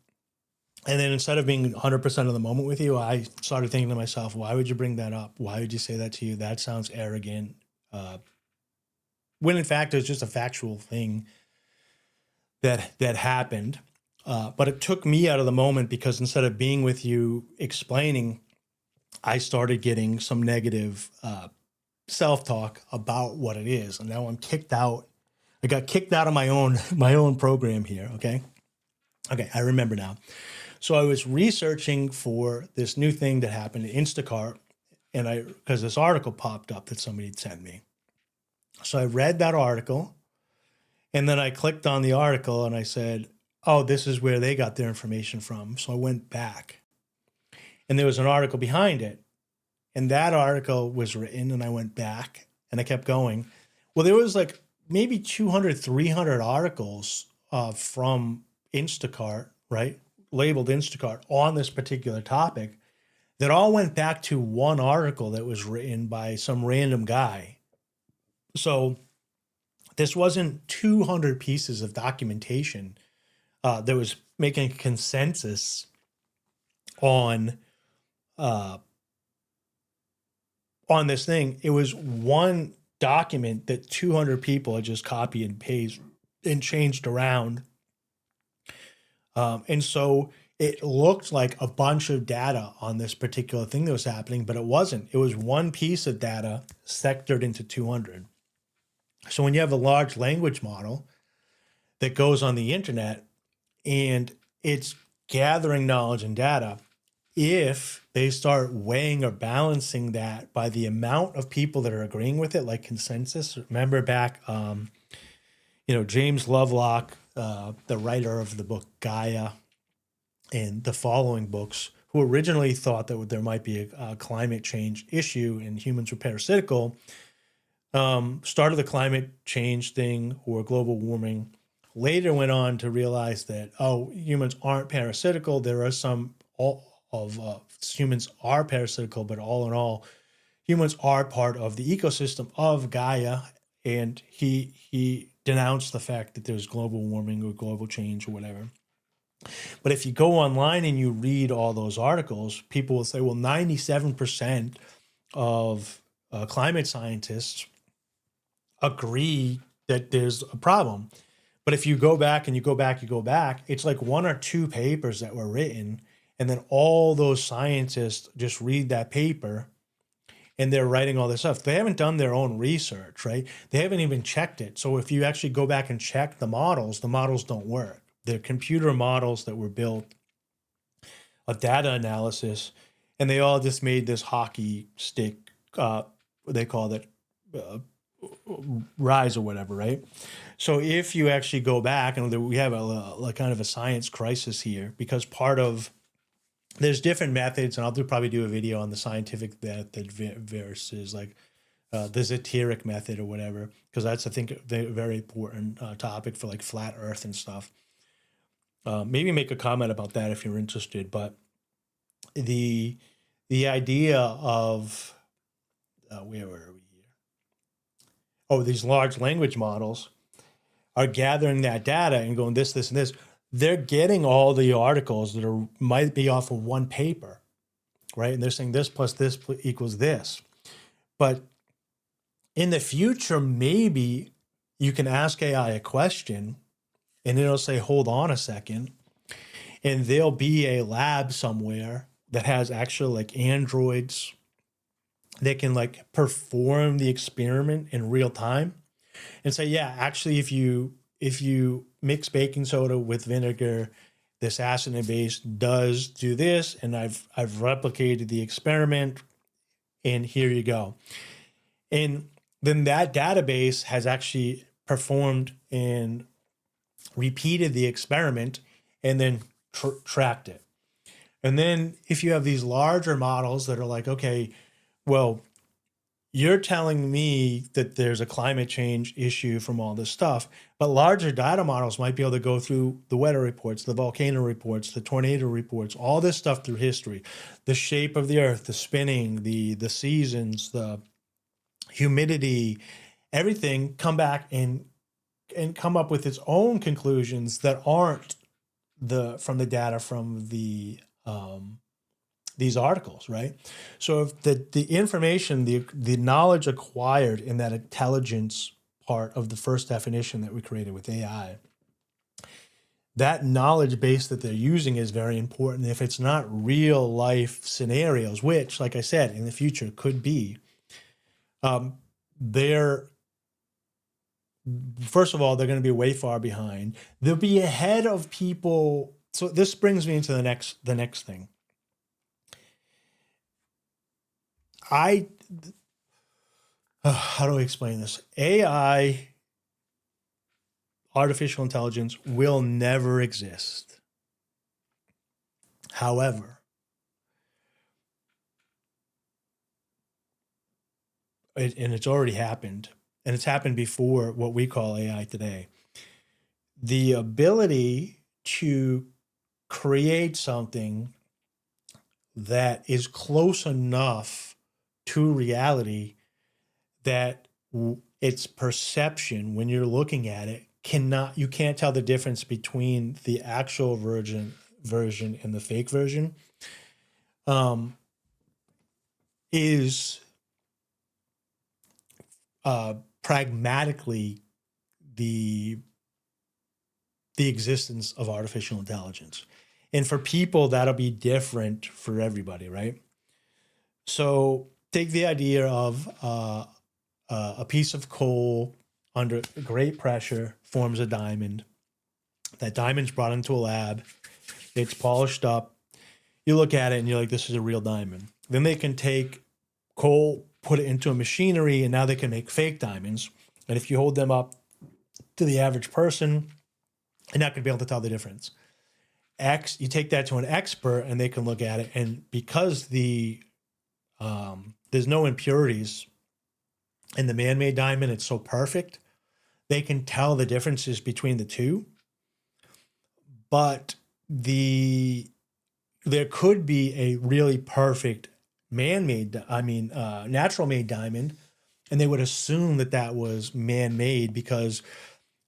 And then instead of being 100% of the moment with you, I started thinking to myself, why would you bring that up? Why would you say that to you? That sounds arrogant. When in fact, it was just a factual thing that happened. But it took me out of the moment, because instead of being with you explaining, I started getting some negative self-talk about what it is. And now I'm kicked out. I got kicked out of my own program here. Okay, I remember now. So I was researching for this new thing that happened at Instacart, and because this article popped up that somebody had sent me. So I read that article, and then I clicked on the article and I said, oh, this is where they got their information from. So I went back, and there was an article behind it. And that article was written, and I went back and I kept going. Well, there was like maybe 200, 300 articles from Instacart, right? Labeled Instacart on this particular topic that all went back to one article that was written by some random guy. So this wasn't 200 pieces of documentation that was making a consensus on this thing. It was one document that 200 people had just copied and pasted and changed around. And so it looked like a bunch of data on this particular thing that was happening, but it wasn't. It was one piece of data sectored into 200. So when you have a large language model that goes on the internet and it's gathering knowledge and data, if they start weighing or balancing that by the amount of people that are agreeing with it, like consensus, remember back, James Lovelock, the writer of the book Gaia and the following books, who originally thought that there might be a climate change issue and humans were parasitical, started the climate change thing or global warming, later went on to realize that, humans aren't parasitical. There are some humans are parasitical, but all in all, humans are part of the ecosystem of Gaia. And he denounced the fact that there's global warming or global change or whatever. But if you go online and you read all those articles, people will say, well, 97% of climate scientists agree that there's a problem. But if you go back and you go back, it's like one or two papers that were written, and then all those scientists just read that paper and they're writing all this stuff. They haven't done their own research, right? They haven't even checked it. So if you actually go back and check the models don't work. They're computer models that were built of data analysis, and they all just made this hockey stick, they called it rise or whatever, right? So if you actually go back, and we have a kind of a science crisis here, because there's different methods, and I'll probably do a video on the scientific method versus like the esoteric method or whatever, because that's, I think, a very important topic for like flat earth and stuff. Maybe make a comment about that if you're interested. But the idea of where were we here? Oh, these large language models are gathering that data and going this, and this. They're getting all the articles that might be off of one paper, right? And they're saying this plus this equals this. But in the future, maybe you can ask AI a question and it'll say, hold on a second. And there'll be a lab somewhere that has actually like androids that can like perform the experiment in real time and say, yeah, actually, if you mix baking soda with vinegar, this acid and base does do this, and I've replicated the experiment, and here you go. And then that database has actually performed and repeated the experiment and then tracked it. And then if you have these larger models that are like, okay, well, you're telling me that there's a climate change issue from all this stuff, but larger data models might be able to go through the weather reports, the volcano reports, the tornado reports, all this stuff through history, the shape of the earth, the spinning, the seasons, the humidity, everything, come back and come up with its own conclusions that aren't from the data from these articles, right? So if the information, the knowledge acquired in that intelligence part of the first definition that we created with AI, that knowledge base that they're using is very important. If it's not real life scenarios, which, like I said, in the future could be, first of all, they're going to be way far behind. They'll be ahead of people So this brings me into the next thing. How do I explain this? AI, artificial intelligence, will never exist. However, and it's already happened, and it's happened before what we call AI today. The ability to create something that is close enough to reality that its perception when you're looking at it you can't tell the difference between the actual version and the fake version, is pragmatically the existence of artificial intelligence. And for people, that'll be different for everybody, right? So take the idea of a piece of coal under great pressure forms a diamond. That diamond's brought into a lab. It's polished up. You look at it and you're like, this is a real diamond. Then they can take coal, put it into a machinery, and now they can make fake diamonds. And if you hold them up to the average person, they're not going to be able to tell the difference. You take that to an expert and they can look at it. And because there's no impurities in the man-made diamond, it's so perfect, they can tell the differences between the two. But there could be a really perfect natural-made diamond, and they would assume that was man-made because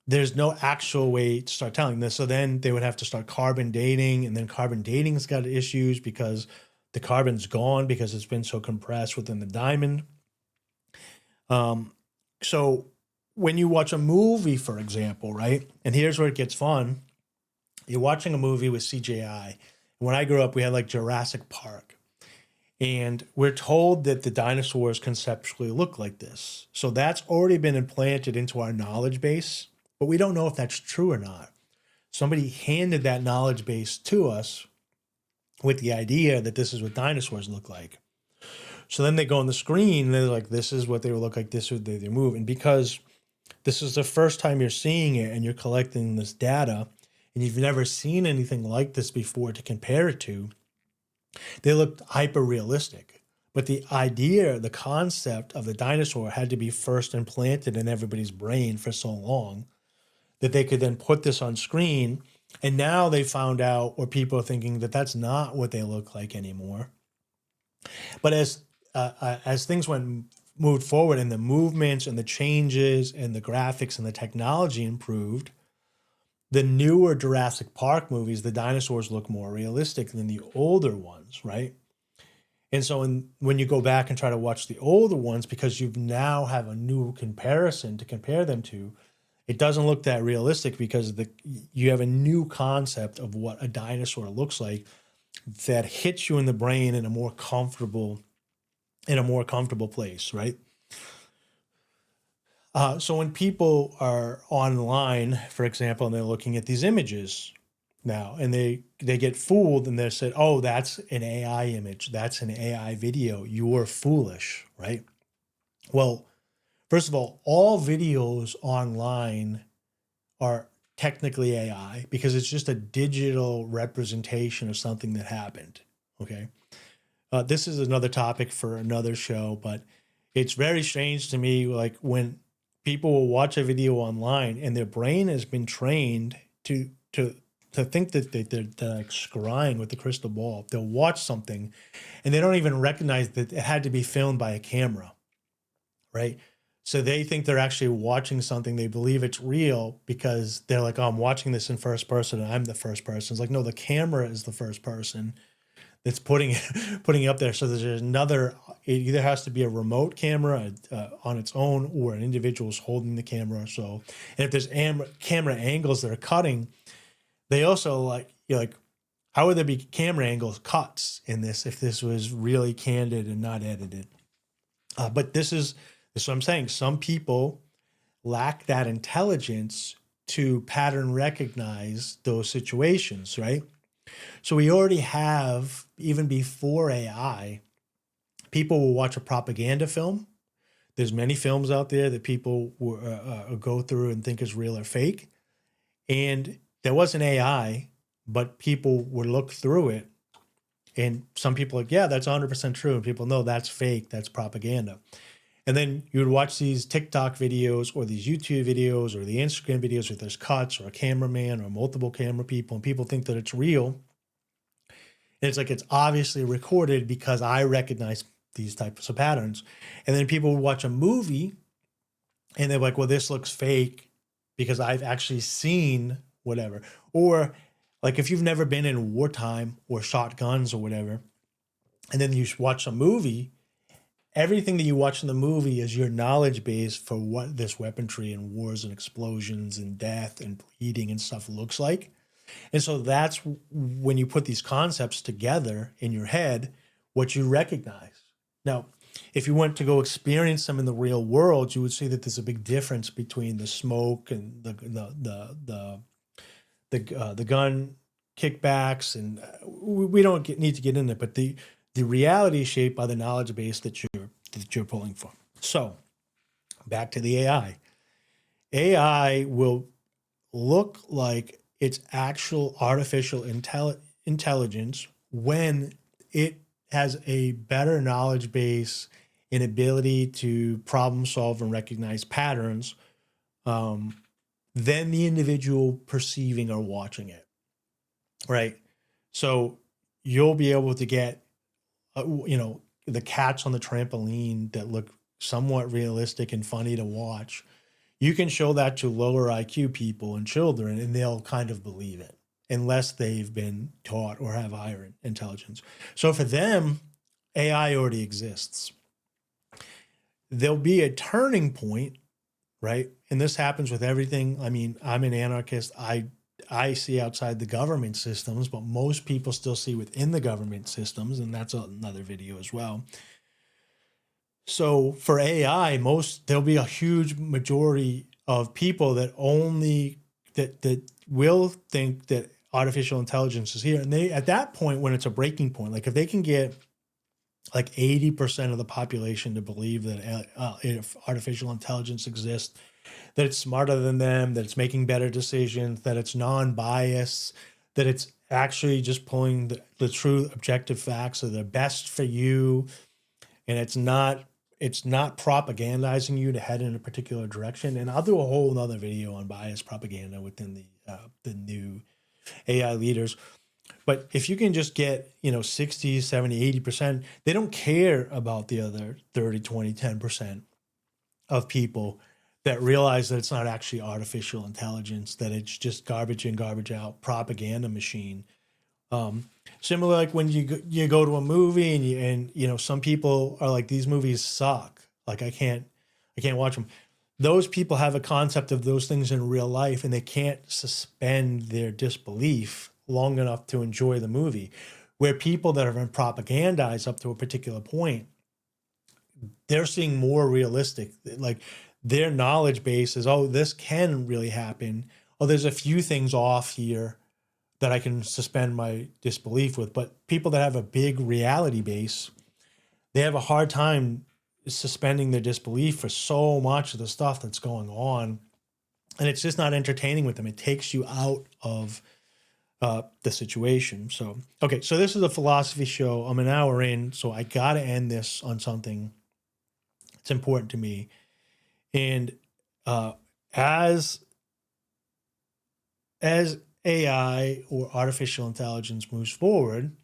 there's no actual way to start telling this. So then they would have to start carbon dating, and then carbon dating's got issues because the carbon's gone because it's been so compressed within the diamond. So when you watch a movie, for example, right? And here's where it gets fun. You're watching a movie with CGI. When I grew up, we had like Jurassic Park. And we're told that the dinosaurs conceptually look like this. So that's already been implanted into our knowledge base, but we don't know if that's true or not. Somebody handed that knowledge base to us with the idea that this is what dinosaurs look like. So then they go on the screen and they're like, this is what they look like, this is what they move. And because this is the first time you're seeing it and you're collecting this data and you've never seen anything like this before to compare it to, they looked hyper realistic. But the idea, the concept of the dinosaur had to be first implanted in everybody's brain for so long that they could then put this on screen. And now they found out, or people are thinking that that's not what they look like anymore. But as things moved forward and the movements and the changes and the graphics and the technology improved, the newer Jurassic Park movies, the dinosaurs look more realistic than the older ones, right? And so when you go back and try to watch the older ones, because you now have a new comparison to compare them to, it doesn't look that realistic because you have a new concept of what a dinosaur looks like that hits you in the brain in a more comfortable place, right? So when people are online, for example, and they're looking at these images now, and they get fooled, and they said, "Oh, that's an AI image. That's an AI video. You're foolish," right? Well, first of all videos online are technically AI because it's just a digital representation of something that happened. Okay. This is another topic for another show, but it's very strange to me, like when people will watch a video online and their brain has been trained to think that they're like scrying with the crystal ball. They'll watch something and they don't even recognize that it had to be filmed by a camera, right? So they think they're actually watching something. They believe it's real because they're like, oh, I'm watching this in first person and I'm the first person. It's like, no, the camera is the first person that's putting it up there. So there's another, it either has to be a remote camera on its own or an individual's holding the camera. So, and if there's camera angles that are cutting, they also you're like, how would there be camera angles cuts in this if this was really candid and not edited? But this is what I'm saying. Some people lack that intelligence to pattern recognize those situations, right? So we already have, even before AI, people will watch a propaganda film. There's many films out there that people go through and think is real or fake. And there wasn't AI, but people would look through it. And some people are like, yeah, that's 100% true. And people know that's fake. That's propaganda. And then you would watch these TikTok videos or these YouTube videos or the Instagram videos where there's cuts or a cameraman or multiple camera people, and people think that it's real. And it's like, it's obviously recorded because I recognize these types of patterns. And then people would watch a movie and they're like, well, this looks fake because I've actually seen whatever. Or like if you've never been in wartime or shot guns or whatever, and then you watch a movie, everything that you watch in the movie is your knowledge base for what this weaponry and wars and explosions and death and bleeding and stuff looks like. And so that's when you put these concepts together in your head, what you recognize. Now, if you went to go experience them in the real world, you would see that there's a big difference between the smoke and the gun kickbacks, and we don't need to get into it. But the reality is shaped by the knowledge base that you're pulling from. So, back to the AI. AI will look like it's actual artificial intelligence when it has a better knowledge base and ability to problem solve and recognize patterns than the individual perceiving or watching it, right? So you'll be able to get, the cats on the trampoline that look somewhat realistic and funny to watch. You can show that to lower IQ people and children, and they'll kind of believe it unless they've been taught or have higher intelligence. So for them, AI already exists. There'll be a turning point, right? And this happens with everything. I mean, I'm an anarchist. I see outside the government systems, but most people still see within the government systems, and that's another video as well. So for AI, there'll be a huge majority of people that will think that artificial intelligence is here. And they, at that point, when it's a breaking point, like if they can get like 80% of the population to believe that if artificial intelligence exists, that it's smarter than them, that it's making better decisions, that it's non-biased, that it's actually just pulling the true objective facts that are best for you, and it's not propagandizing you to head in a particular direction. And I'll do a whole nother video on bias propaganda within the new AI leaders. But if you can just get, 60, 70, 80%, they don't care about the other 30, 20, 10% of people that realize that it's not actually artificial intelligence, that it's just garbage in, garbage out propaganda machine. Similar, like when you go to a movie and some people are like, these movies suck. Like I can't watch them. Those people have a concept of those things in real life, and they can't suspend their disbelief long enough to enjoy the movie. Where people that have been propagandized up to a particular point, they're seeing more realistic, like their knowledge base is, oh, this can really happen. Oh, there's a few things off here that I can suspend my disbelief with. But people that have a big reality base, they have a hard time suspending their disbelief for so much of the stuff that's going on. And it's just not entertaining with them. It takes you out of the situation. So, okay, so this is a philosophy show. I'm an hour in, so I got to end this on something that's important to me. And as AI or artificial intelligence moves forward,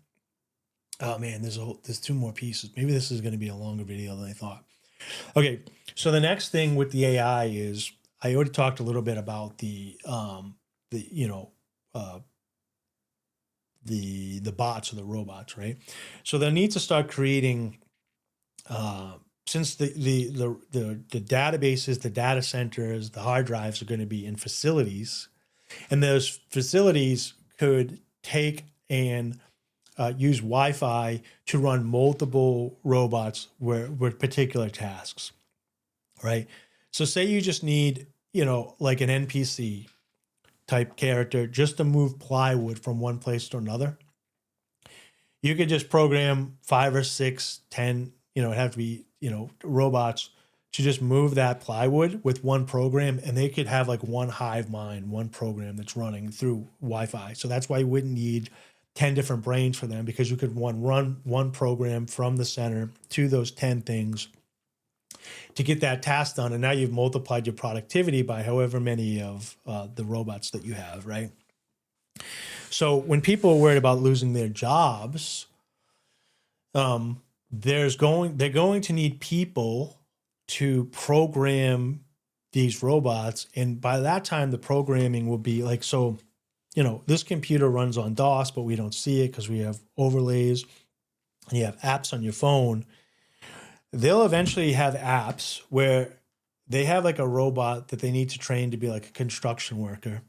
oh man, there's two more pieces. Maybe this is going to be a longer video than I thought. Okay, so the next thing with the AI is, I already talked a little bit about the bots or the robots, right? So they need to start creating, since the databases, the data centers, the hard drives are going to be in facilities, and those facilities could take and use Wi-Fi to run multiple robots with particular tasks, right? So say you just need, like an NPC type character just to move plywood from one place to another. You could just program 5 or 6, 10, it'd have to be, robots to just move that plywood with one program, and they could have like one hive mind, one program that's running through Wi-Fi. So that's why you wouldn't need 10 different brains for them, because you could run one program from the center to those 10 things to get that task done. And now you've multiplied your productivity by however many of the robots that you have, right? So when people are worried about losing their jobs, they're going to need people to program these robots. And by that time, the programming will be like, so, this computer runs on DOS, but we don't see it because we have overlays and you have apps on your phone. They'll eventually have apps where they have like a robot that they need to train to be like a construction worker.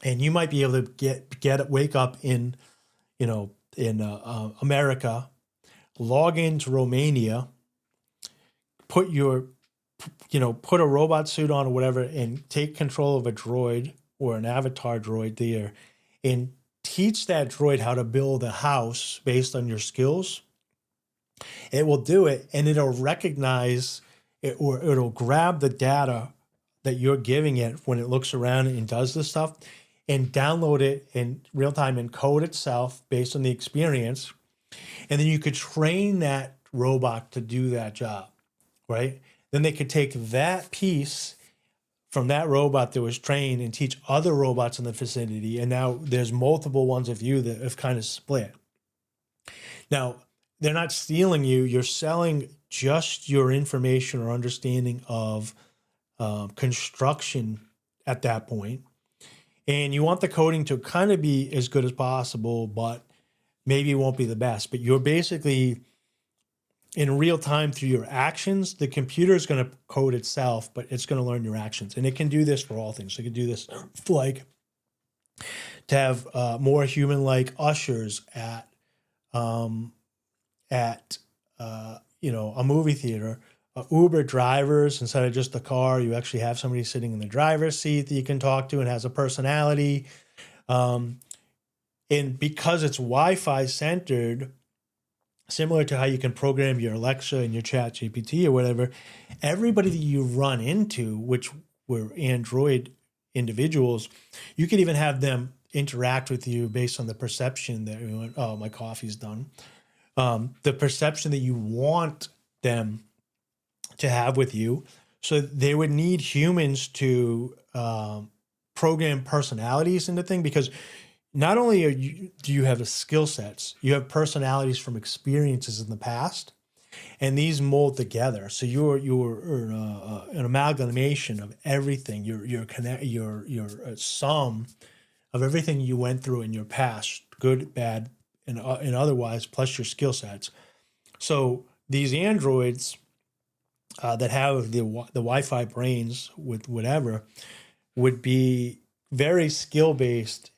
And you might be able to wake up in America, log into Romania, put a robot suit on or whatever, and take control of a droid or an avatar droid there, and teach that droid how to build a house based on your skills. It will do it, and it'll recognize it, or it'll grab the data that you're giving it when it looks around and does this stuff, and download it in real time and code itself based on the experience. And then you could train that robot to do that job, right? Then they could take that piece from that robot that was trained and teach other robots in the vicinity. And now there's multiple ones of you that have kind of split. Now, they're not stealing you. You're selling just your information or understanding of construction at that point. And you want the coding to kind of be as good as possible, but maybe it won't be the best. But you're basically in real time through your actions. The computer is going to code itself, but it's going to learn your actions. And it can do this for all things. So it can do this like to have more human-like ushers at a movie theater. Uber drivers, instead of just the car, you actually have somebody sitting in the driver's seat that you can talk to and has a personality. And because it's Wi-Fi centered, similar to how you can program your Alexa and your Chat GPT or whatever, everybody that you run into, which were Android individuals, you could even have them interact with you based on the perception that you went, oh, my coffee's done. The perception that you want them to have with you. So they would need humans to program personalities into things, because not only do you have skill sets, you have personalities from experiences in the past, and these mold together. So you're an amalgamation of everything. You're a sum of everything you went through in your past, good, bad, and otherwise, plus your skill sets. So these androids that have the Wi-Fi brains with whatever would be very skill-based,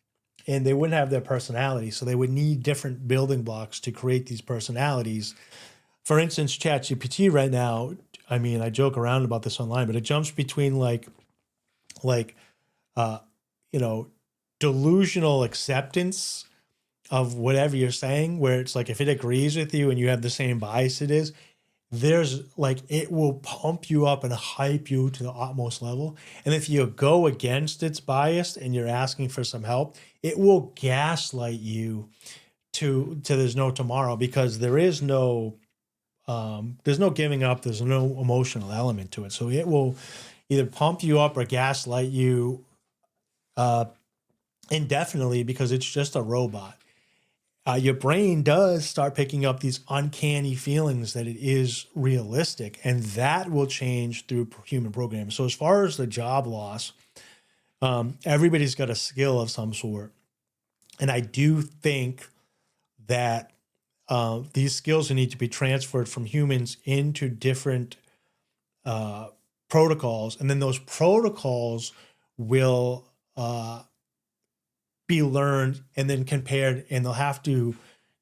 and they wouldn't have their personality. So they would need different building blocks to create these personalities. For instance, ChatGPT right now, I mean, I joke around about this online, but it jumps between delusional acceptance of whatever you're saying, where it's like if it agrees with you and you have the same bias it is, there's like, it will pump you up and hype you to the utmost level. And if you go against its bias and you're asking for some help, it will gaslight you to there's no tomorrow, because there's no giving up. There's no emotional element to it. So it will either pump you up or gaslight you indefinitely, because it's just a robot. Your brain does start picking up these uncanny feelings that it is realistic, and that will change through human programming. So as far as the job loss, everybody's got a skill of some sort. And I do think that these skills need to be transferred from humans into different protocols. And then those protocols will be learned and then compared, and they'll have to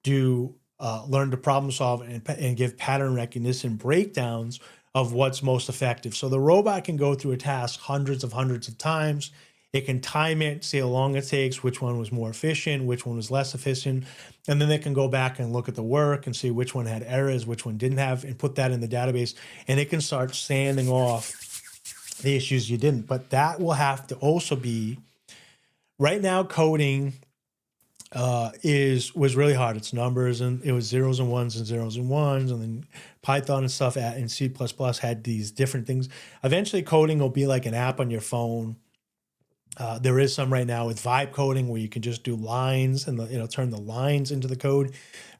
learn to problem solve and give pattern recognition breakdowns of what's most effective. So the robot can go through a task hundreds of times. It can time it, see how long it takes, which one was more efficient, which one was less efficient. And then they can go back and look at the work and see which one had errors, which one didn't have, and put that in the database. And it can start sanding off the issues you didn't. But that will have to also be, right now, coding was really hard. It's numbers, and it was zeros and ones and zeros and ones, and then Python and stuff and C++ had these different things. Eventually, coding will be like an app on your phone. There is some right now with vibe coding where you can just do lines and turn the lines into the code.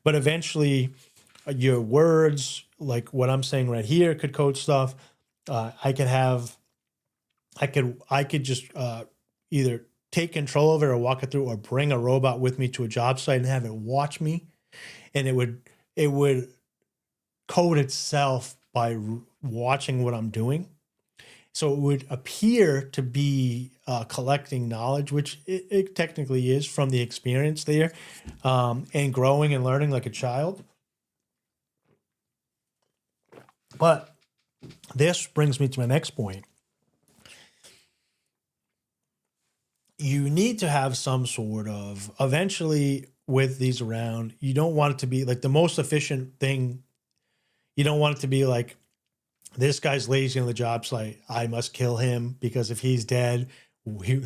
But eventually, your words, like what I'm saying right here, could code stuff. I could just either take control of it or walk it through, or bring a robot with me to a job site and have it watch me, and it would code itself by watching what I'm doing. So it would appear to be collecting knowledge, which it technically is from the experience there, and growing and learning like a child. But this brings me to my next point. You need to have some sort of, eventually with these around, you don't want it to be like the most efficient thing. You don't want it to be like, this guy's lazy on the job site, I must kill him, because if he's dead, we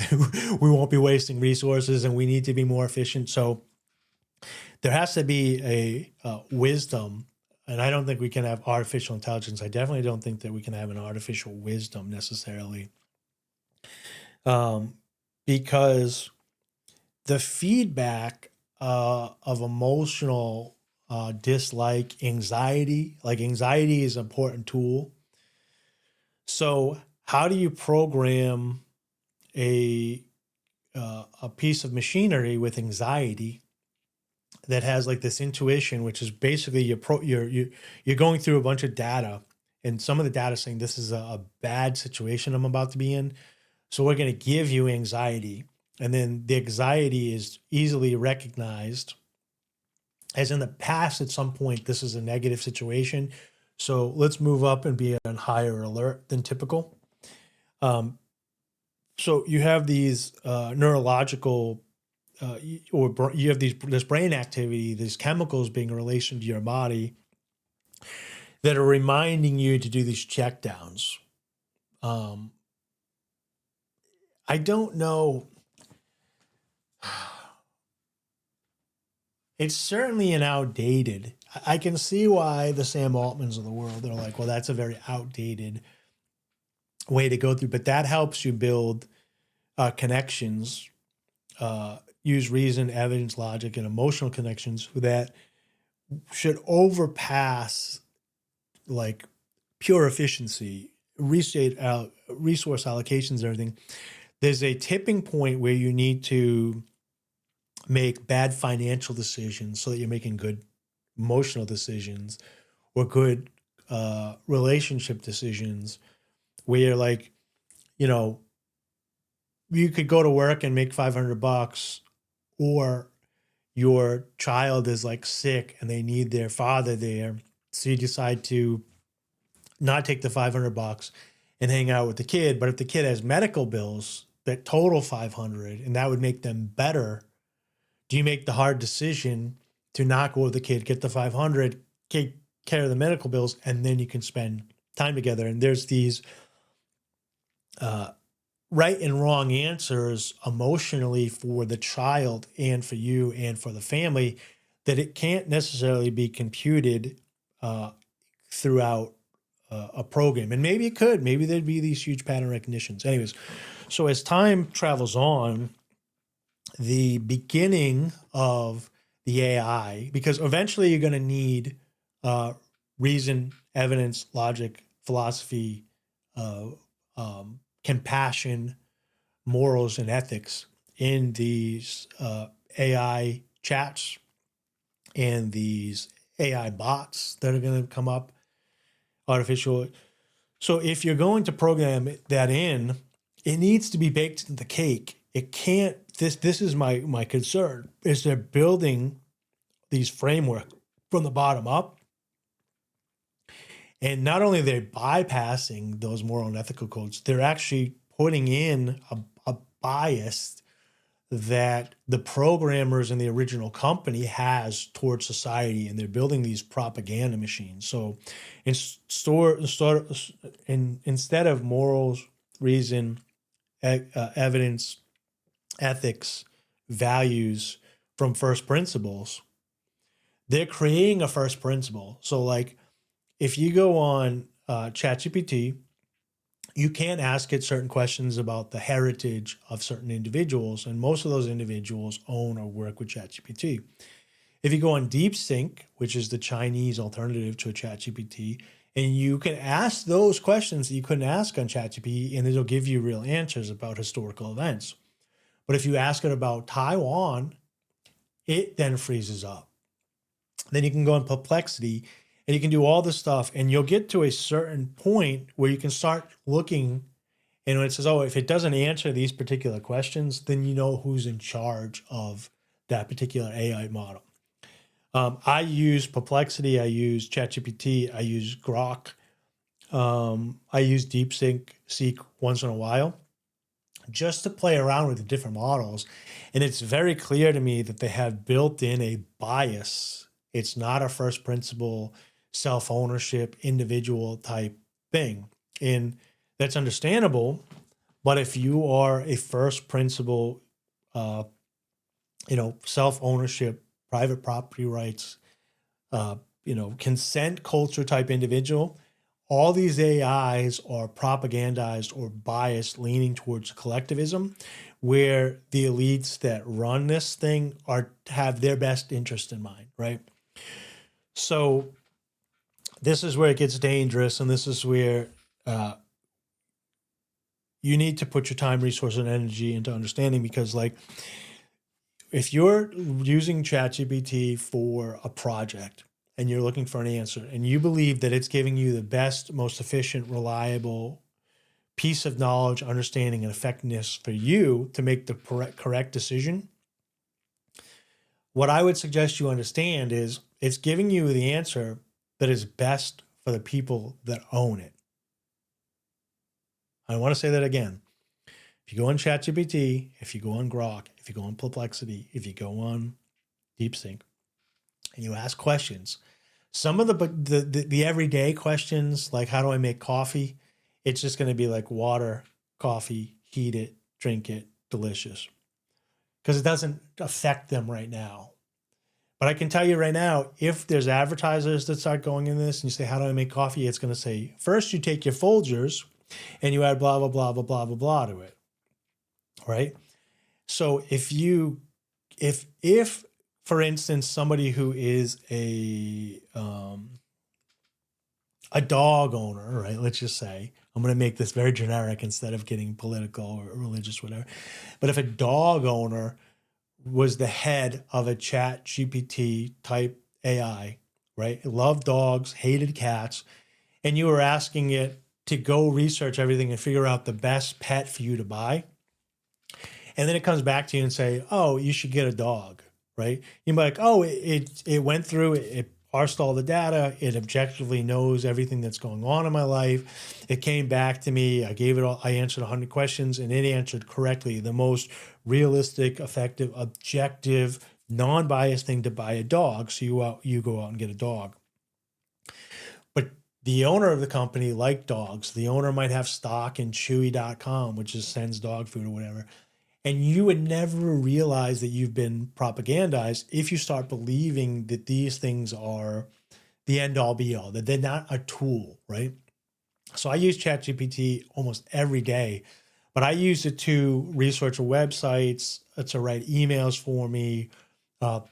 won't be wasting resources, and we need to be more efficient. So there has to be a wisdom, and I don't think we can have artificial intelligence. I definitely don't think that we can have an artificial wisdom necessarily, because the feedback of emotional dislike, anxiety, like anxiety is an important tool. So how do you program a piece of machinery with anxiety that has like this intuition, which is basically you're going through a bunch of data, and some of the data saying this is a bad situation I'm about to be in, so we're going to give you anxiety, and then the anxiety is easily recognized as, in the past at some point this is a negative situation, so let's move up and be on higher alert than typical. So you have these neurological, or you have this brain activity, these chemicals being in relation to your body that are reminding you to do these checkdowns. I don't know. It's certainly an outdated. I can see why the Sam Altmans of the world are like, well, that's a very outdated way to go through, but that helps you build connections, use reason, evidence, logic, and emotional connections that should overpass like pure efficiency, resource allocations, and everything. There's a tipping point where you need to make bad financial decisions so that you're making good emotional decisions, or good relationship decisions, where you're like, you could go to work and make $500, or your child is like sick and they need their father there. So you decide to not take the $500 and hang out with the kid. But if the kid has medical bills that total $500 and that would make them better, do you make the hard decision to not go with the kid, get the $500, take care of the medical bills, and then you can spend time together? And there's these right and wrong answers emotionally for the child and for you and for the family that it can't necessarily be computed throughout a program. And maybe it could. Maybe there'd be these huge pattern recognitions. Anyways, so as time travels on, the beginning of the AI, because eventually you're going to need reason, evidence, logic, philosophy, compassion, morals, and ethics in these AI chats and these AI bots that are going to come up, artificial. So if you're going to program that in, it needs to be baked into the cake. It can't, this is my concern, is they're building these frameworks from the bottom up. And not only are they bypassing those moral and ethical codes, they're actually putting in a bias that the programmers in the original company has towards society, and they're building these propaganda machines. So instead of morals, reason, evidence, ethics, values from first principles, they're creating a first principle. So like if you go on ChatGPT, you can't ask it certain questions about the heritage of certain individuals, and most of those individuals own or work with ChatGPT. If you go on DeepSync, which is the Chinese alternative to a ChatGPT, and you can ask those questions that you couldn't ask on ChatGPT, and it'll give you real answers about historical events. But if you ask it about Taiwan, it then freezes up. Then you can go in Perplexity, and you can do all this stuff, and you'll get to a certain point where you can start looking, and when it says, oh, if it doesn't answer these particular questions, then you know who's in charge of that particular AI model. I use Perplexity, I use ChatGPT, I use Grok, I use DeepSync Seek once in a while just to play around with the different models. And it's very clear to me that they have built in a bias. It's not a first principle, self-ownership, individual type thing. And that's understandable. But if you are a first principle, self-ownership, private property rights, consent culture type individual, all these AIs are propagandized or biased, leaning towards collectivism, where the elites that run this thing have their best interest in mind, right? So this is where it gets dangerous, and this is where you need to put your time, resource, and energy into understanding, because like if you're using ChatGPT for a project and you're looking for an answer and you believe that it's giving you the best, most efficient, reliable piece of knowledge, understanding, and effectiveness for you to make the correct decision, what I would suggest you understand is it's giving you the answer that is best for the people that own it. I want to say that again. If you go on ChatGPT, if you go on Grok, if you go on Perplexity, if you go on DeepSync, and you ask questions, some of the everyday questions, like how do I make coffee? It's just going to be like water, coffee, heat it, drink it, delicious. Because it doesn't affect them right now. But I can tell you right now, if there's advertisers that start going in this and you say, how do I make coffee? It's going to say, first you take your Folgers and you add blah, blah, blah, blah, blah, blah, blah to it. Right? So if for instance, somebody who is a dog owner, right? Let's just say, I'm going to make this very generic instead of getting political or religious, whatever. But if a dog owner was the head of a ChatGPT type AI, right? Loved dogs, hated cats, and you were asking it to go research everything and figure out the best pet for you to buy. And then it comes back to you and say, oh, you should get a dog, right? You'd be like, oh, it went through, it parsed all the data. It objectively knows everything that's going on in my life. It came back to me. I answered 100 questions and it answered correctly. The most realistic, effective, objective, non-biased thing to buy a dog. So you go out and get a dog. But the owner of the company liked dogs. The owner might have stock in Chewy.com, which just sends dog food or whatever. And you would never realize that you've been propagandized if you start believing that these things are the end all be all, that they're not a tool, right? So I use ChatGPT almost every day, but I use it to research websites, to write emails for me, to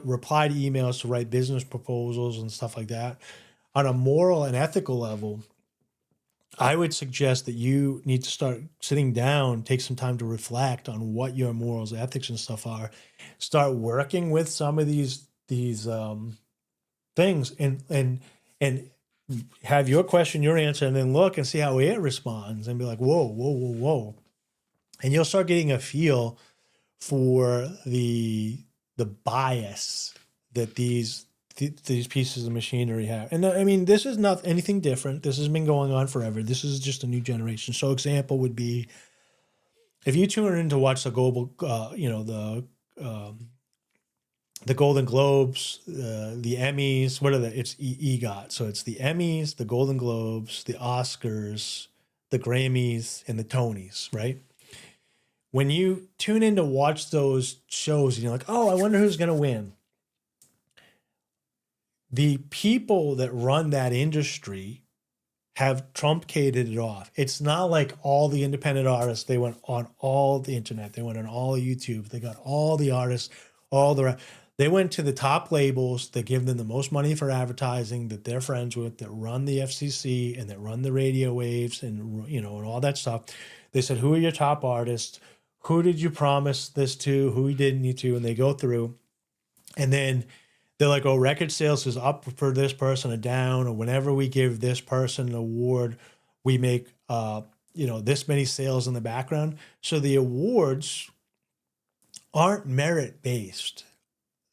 reply to emails, to write business proposals and stuff like that. On a moral and ethical level, I would suggest that you need to start sitting down, take some time to reflect on what your morals, ethics, and stuff are. Start working with some of these things, and have your question, your answer, and then look and see how it responds, and be like, whoa, whoa, whoa, whoa, and you'll start getting a feel for the bias that these pieces of machinery have. And I mean, this is not anything different. This has been going on forever. This is just a new generation. So example would be if you tune in to watch the global, the Golden Globes, the Emmys, what are the, it's EGOT. So it's the Emmys, the Golden Globes, the Oscars, the Grammys, and the Tonys, right? When you tune in to watch those shows and you're like, oh, I wonder who's going to win. The people that run that industry have truncated it off. It's not like all the independent artists, they went on all the internet, they went on all YouTube, they got all the artists, they went to the top labels that give them the most money for advertising, that they're friends with, that run the FCC and that run the radio waves and, and all that stuff. They said, who are your top artists? Who did you promise this to? Who didn't you to? And they go through, and then they're like, oh, record sales is up for this person or down, or whenever we give this person an award, we make, this many sales in the background. So the awards aren't merit-based.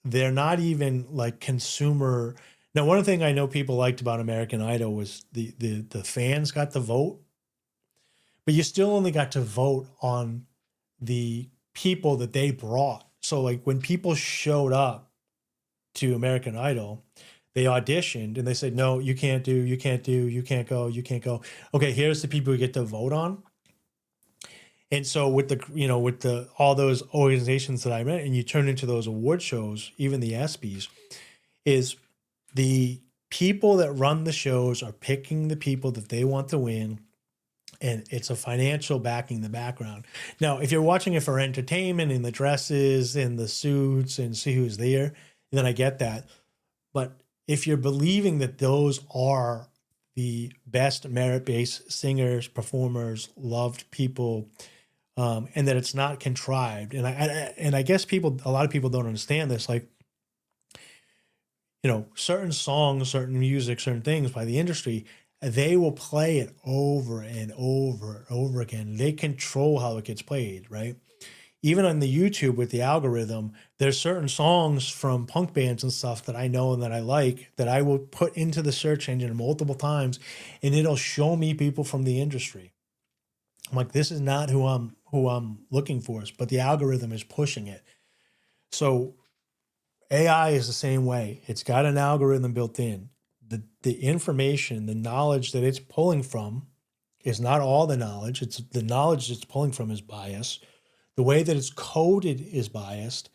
They're not even like consumer. Now, one thing I know people liked about American Idol was the fans got to vote, but you still only got to vote on the people that they brought. So like when people showed up to American Idol, they auditioned and they said, no, you can't go, you can't go. Okay, here's the people you get to vote on. And so with the all those organizations that I met, and you turn into those award shows, even the ESPYs, is the people that run the shows are picking the people that they want to win. And it's a financial backing in the background. Now, if you're watching it for entertainment and the dresses and the suits and see who's there, then I get that. But if you're believing that those are the best merit-based singers, performers, loved people, and that it's not contrived, and I guess a lot of people don't understand this. Like, certain songs, certain music, certain things by the industry, they will play it over and over and over again. They control how it gets played, right? Even on the YouTube with the algorithm, there's certain songs from punk bands and stuff that I know and that I like that I will put into the search engine multiple times, and it'll show me people from the industry. I'm like, this is not who I'm looking for, but the algorithm is pushing it. So AI is the same way. It's got an algorithm built in. The information, the knowledge that it's pulling from is not all the knowledge. It's the knowledge it's pulling from is biased. The way that it's coded is biased,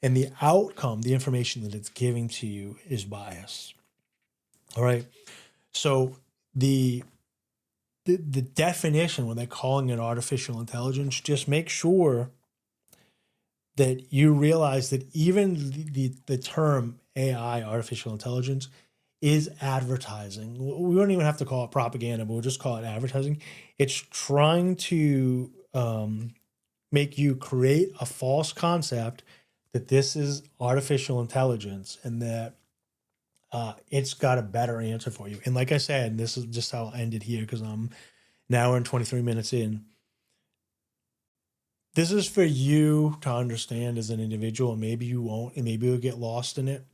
and the outcome, the information that it's giving to you is biased. All right. So the definition, when they're calling it artificial intelligence, just make sure that you realize that even the term AI, artificial intelligence, is advertising. We don't even have to call it propaganda, but we'll just call it advertising. It's trying to make you create a false concept that this is artificial intelligence and that it's got a better answer for you. And like I said, this is just how I'll end it here because I'm an hour and 23 minutes in. This is for you to understand as an individual, and maybe you won't, and maybe you'll get lost in it.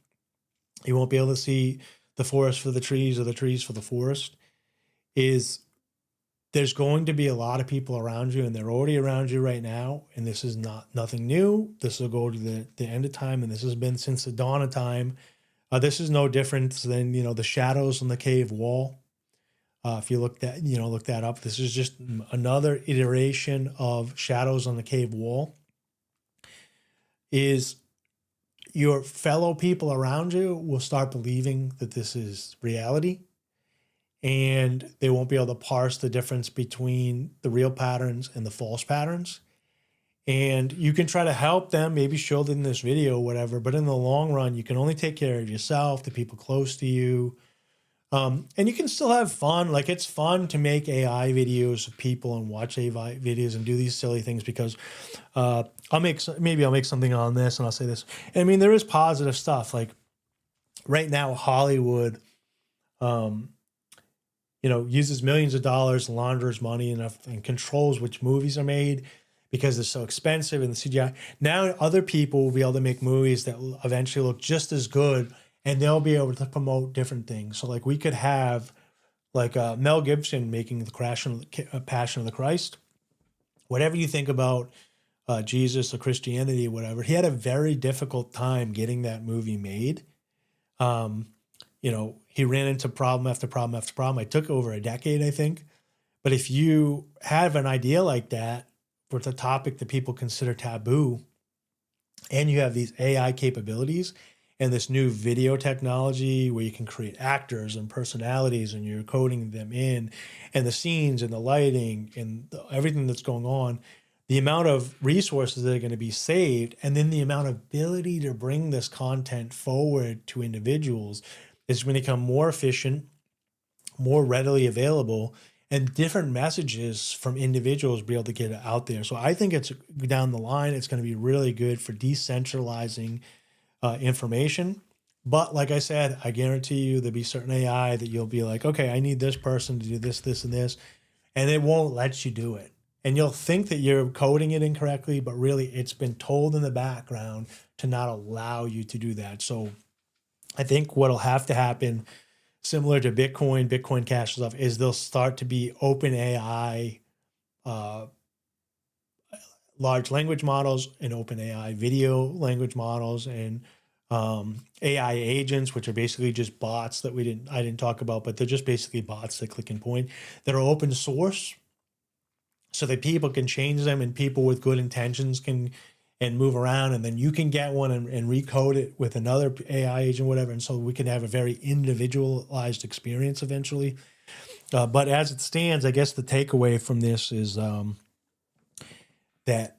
You won't be able to see the forest for the trees or the trees for the forest. Is there's going to be a lot of people around you, and they're already around you right now. And this is nothing new. This will go to the end of time, and this has been since the dawn of time. This is no different than the shadows on the cave wall. If you look that up, this is just another iteration of shadows on the cave wall. Is your fellow people around you will start believing that this is reality, and they won't be able to parse the difference between the real patterns and the false patterns. And you can try to help them, maybe show them this video, whatever, but in the long run, you can only take care of yourself, the people close to you. And you can still have fun. Like, it's fun to make AI videos of people and watch AI videos and do these silly things because I'll make something on this and I'll say this. And I mean, there is positive stuff. Like right now, Hollywood, uses millions of dollars, launders money and controls which movies are made because they're so expensive and the CGI. Now other people will be able to make movies that will eventually look just as good, and they'll be able to promote different things. So like we could have like Mel Gibson making the Passion of the Christ, whatever you think about Jesus or Christianity or whatever, he had a very difficult time getting that movie made. Um, he ran into problem after problem after problem. It took over a decade, I think. But if you have an idea like that with a topic that people consider taboo, and you have these AI capabilities and this new video technology where you can create actors and personalities and you're coding them in, and the scenes and the lighting and everything that's going on, the amount of resources that are going to be saved, and then the amount of ability to bring this content forward to individuals is going to become more efficient, more readily available, and different messages from individuals be able to get it out there. So I think it's down the line, it's going to be really good for decentralizing information. But like I said, I guarantee you there'll be certain AI that you'll be like, okay, I need this person to do this, this, and this, and it won't let you do it. And you'll think that you're coding it incorrectly, but really it's been told in the background to not allow you to do that. So I think what'll have to happen, similar to Bitcoin Cash stuff, is they'll start to be open AI, uh, large language models, and open AI video language models, and AI agents, which are basically just bots that I didn't talk about, but they're just basically bots that click and point that are open source, so that people can change them and people with good intentions can and move around, and then you can get one and recode it with another AI agent, whatever. And so we can have a very individualized experience eventually. But as it stands, I guess the takeaway from this is that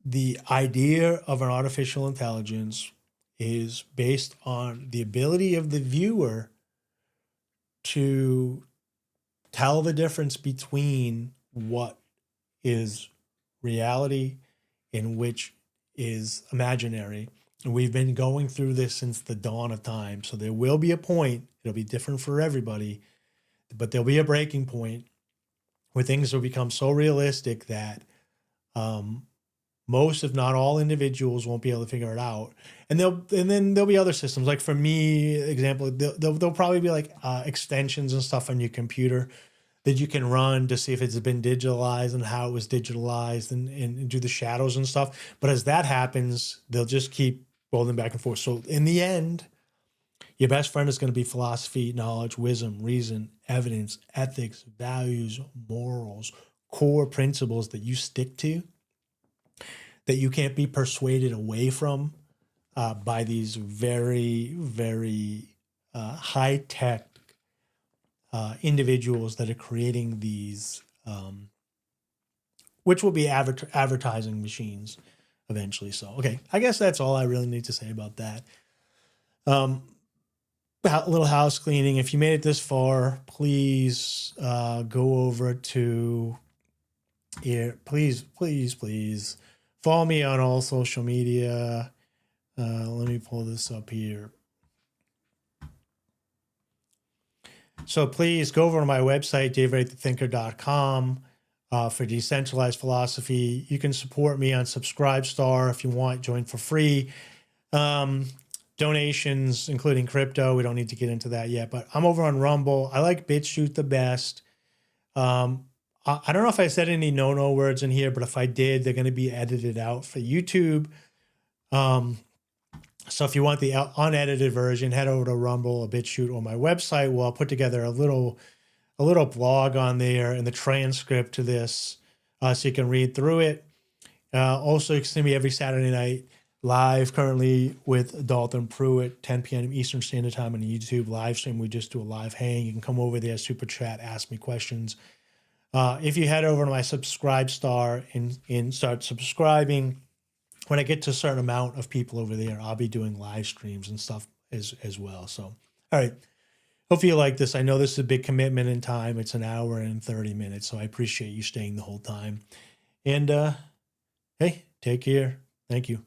the idea of an artificial intelligence is based on the ability of the viewer to tell the difference between what is reality and which is imaginary. And we've been going through this since the dawn of time. So there will be a point, it'll be different for everybody, but there'll be a breaking point where things will become so realistic that most, if not all, individuals won't be able to figure it out. And then there'll be other systems. Like for me, example, there'll probably be like extensions and stuff on your computer that you can run to see if it's been digitalized and how it was digitalized, and do the shadows and stuff. But as that happens, they'll just keep rolling back and forth. So in the end, your best friend is going to be philosophy, knowledge, wisdom, reason, evidence, ethics, values, morals, core principles that you stick to, that you can't be persuaded away from by these very, very high-tech individuals that are creating these, which will be advertising machines eventually. So, okay, I guess that's all I really need to say about that. A little house cleaning. If you made it this far, please go over to here. Please follow me on all social media. Let me pull this up here. So please go over to my website, davidwrighthethinker.com, for decentralized philosophy. You can support me on Subscribestar if you want, join for free. Donations, including crypto. We don't need to get into that yet, but I'm over on Rumble. I like BitChute the best. I don't know if I said any no words in here, but if I did, they're going to be edited out for YouTube. So if you want the unedited version, head over to Rumble, a BitChute, or my website, where I'll put together a little blog on there and the transcript to this, so you can read through it. Also, you can see me every Saturday night live currently with Dalton Pruitt, 10 p.m. Eastern Standard Time on the YouTube live stream. We just do a live hang. You can come over there, super chat, ask me questions. If you head over to my Subscribestar and start subscribing, when I get to a certain amount of people over there, I'll be doing live streams and stuff as well. So, all right. Hopefully you like this. I know this is a big commitment in time. It's an hour and 30 minutes, so I appreciate you staying the whole time. And hey, take care. Thank you.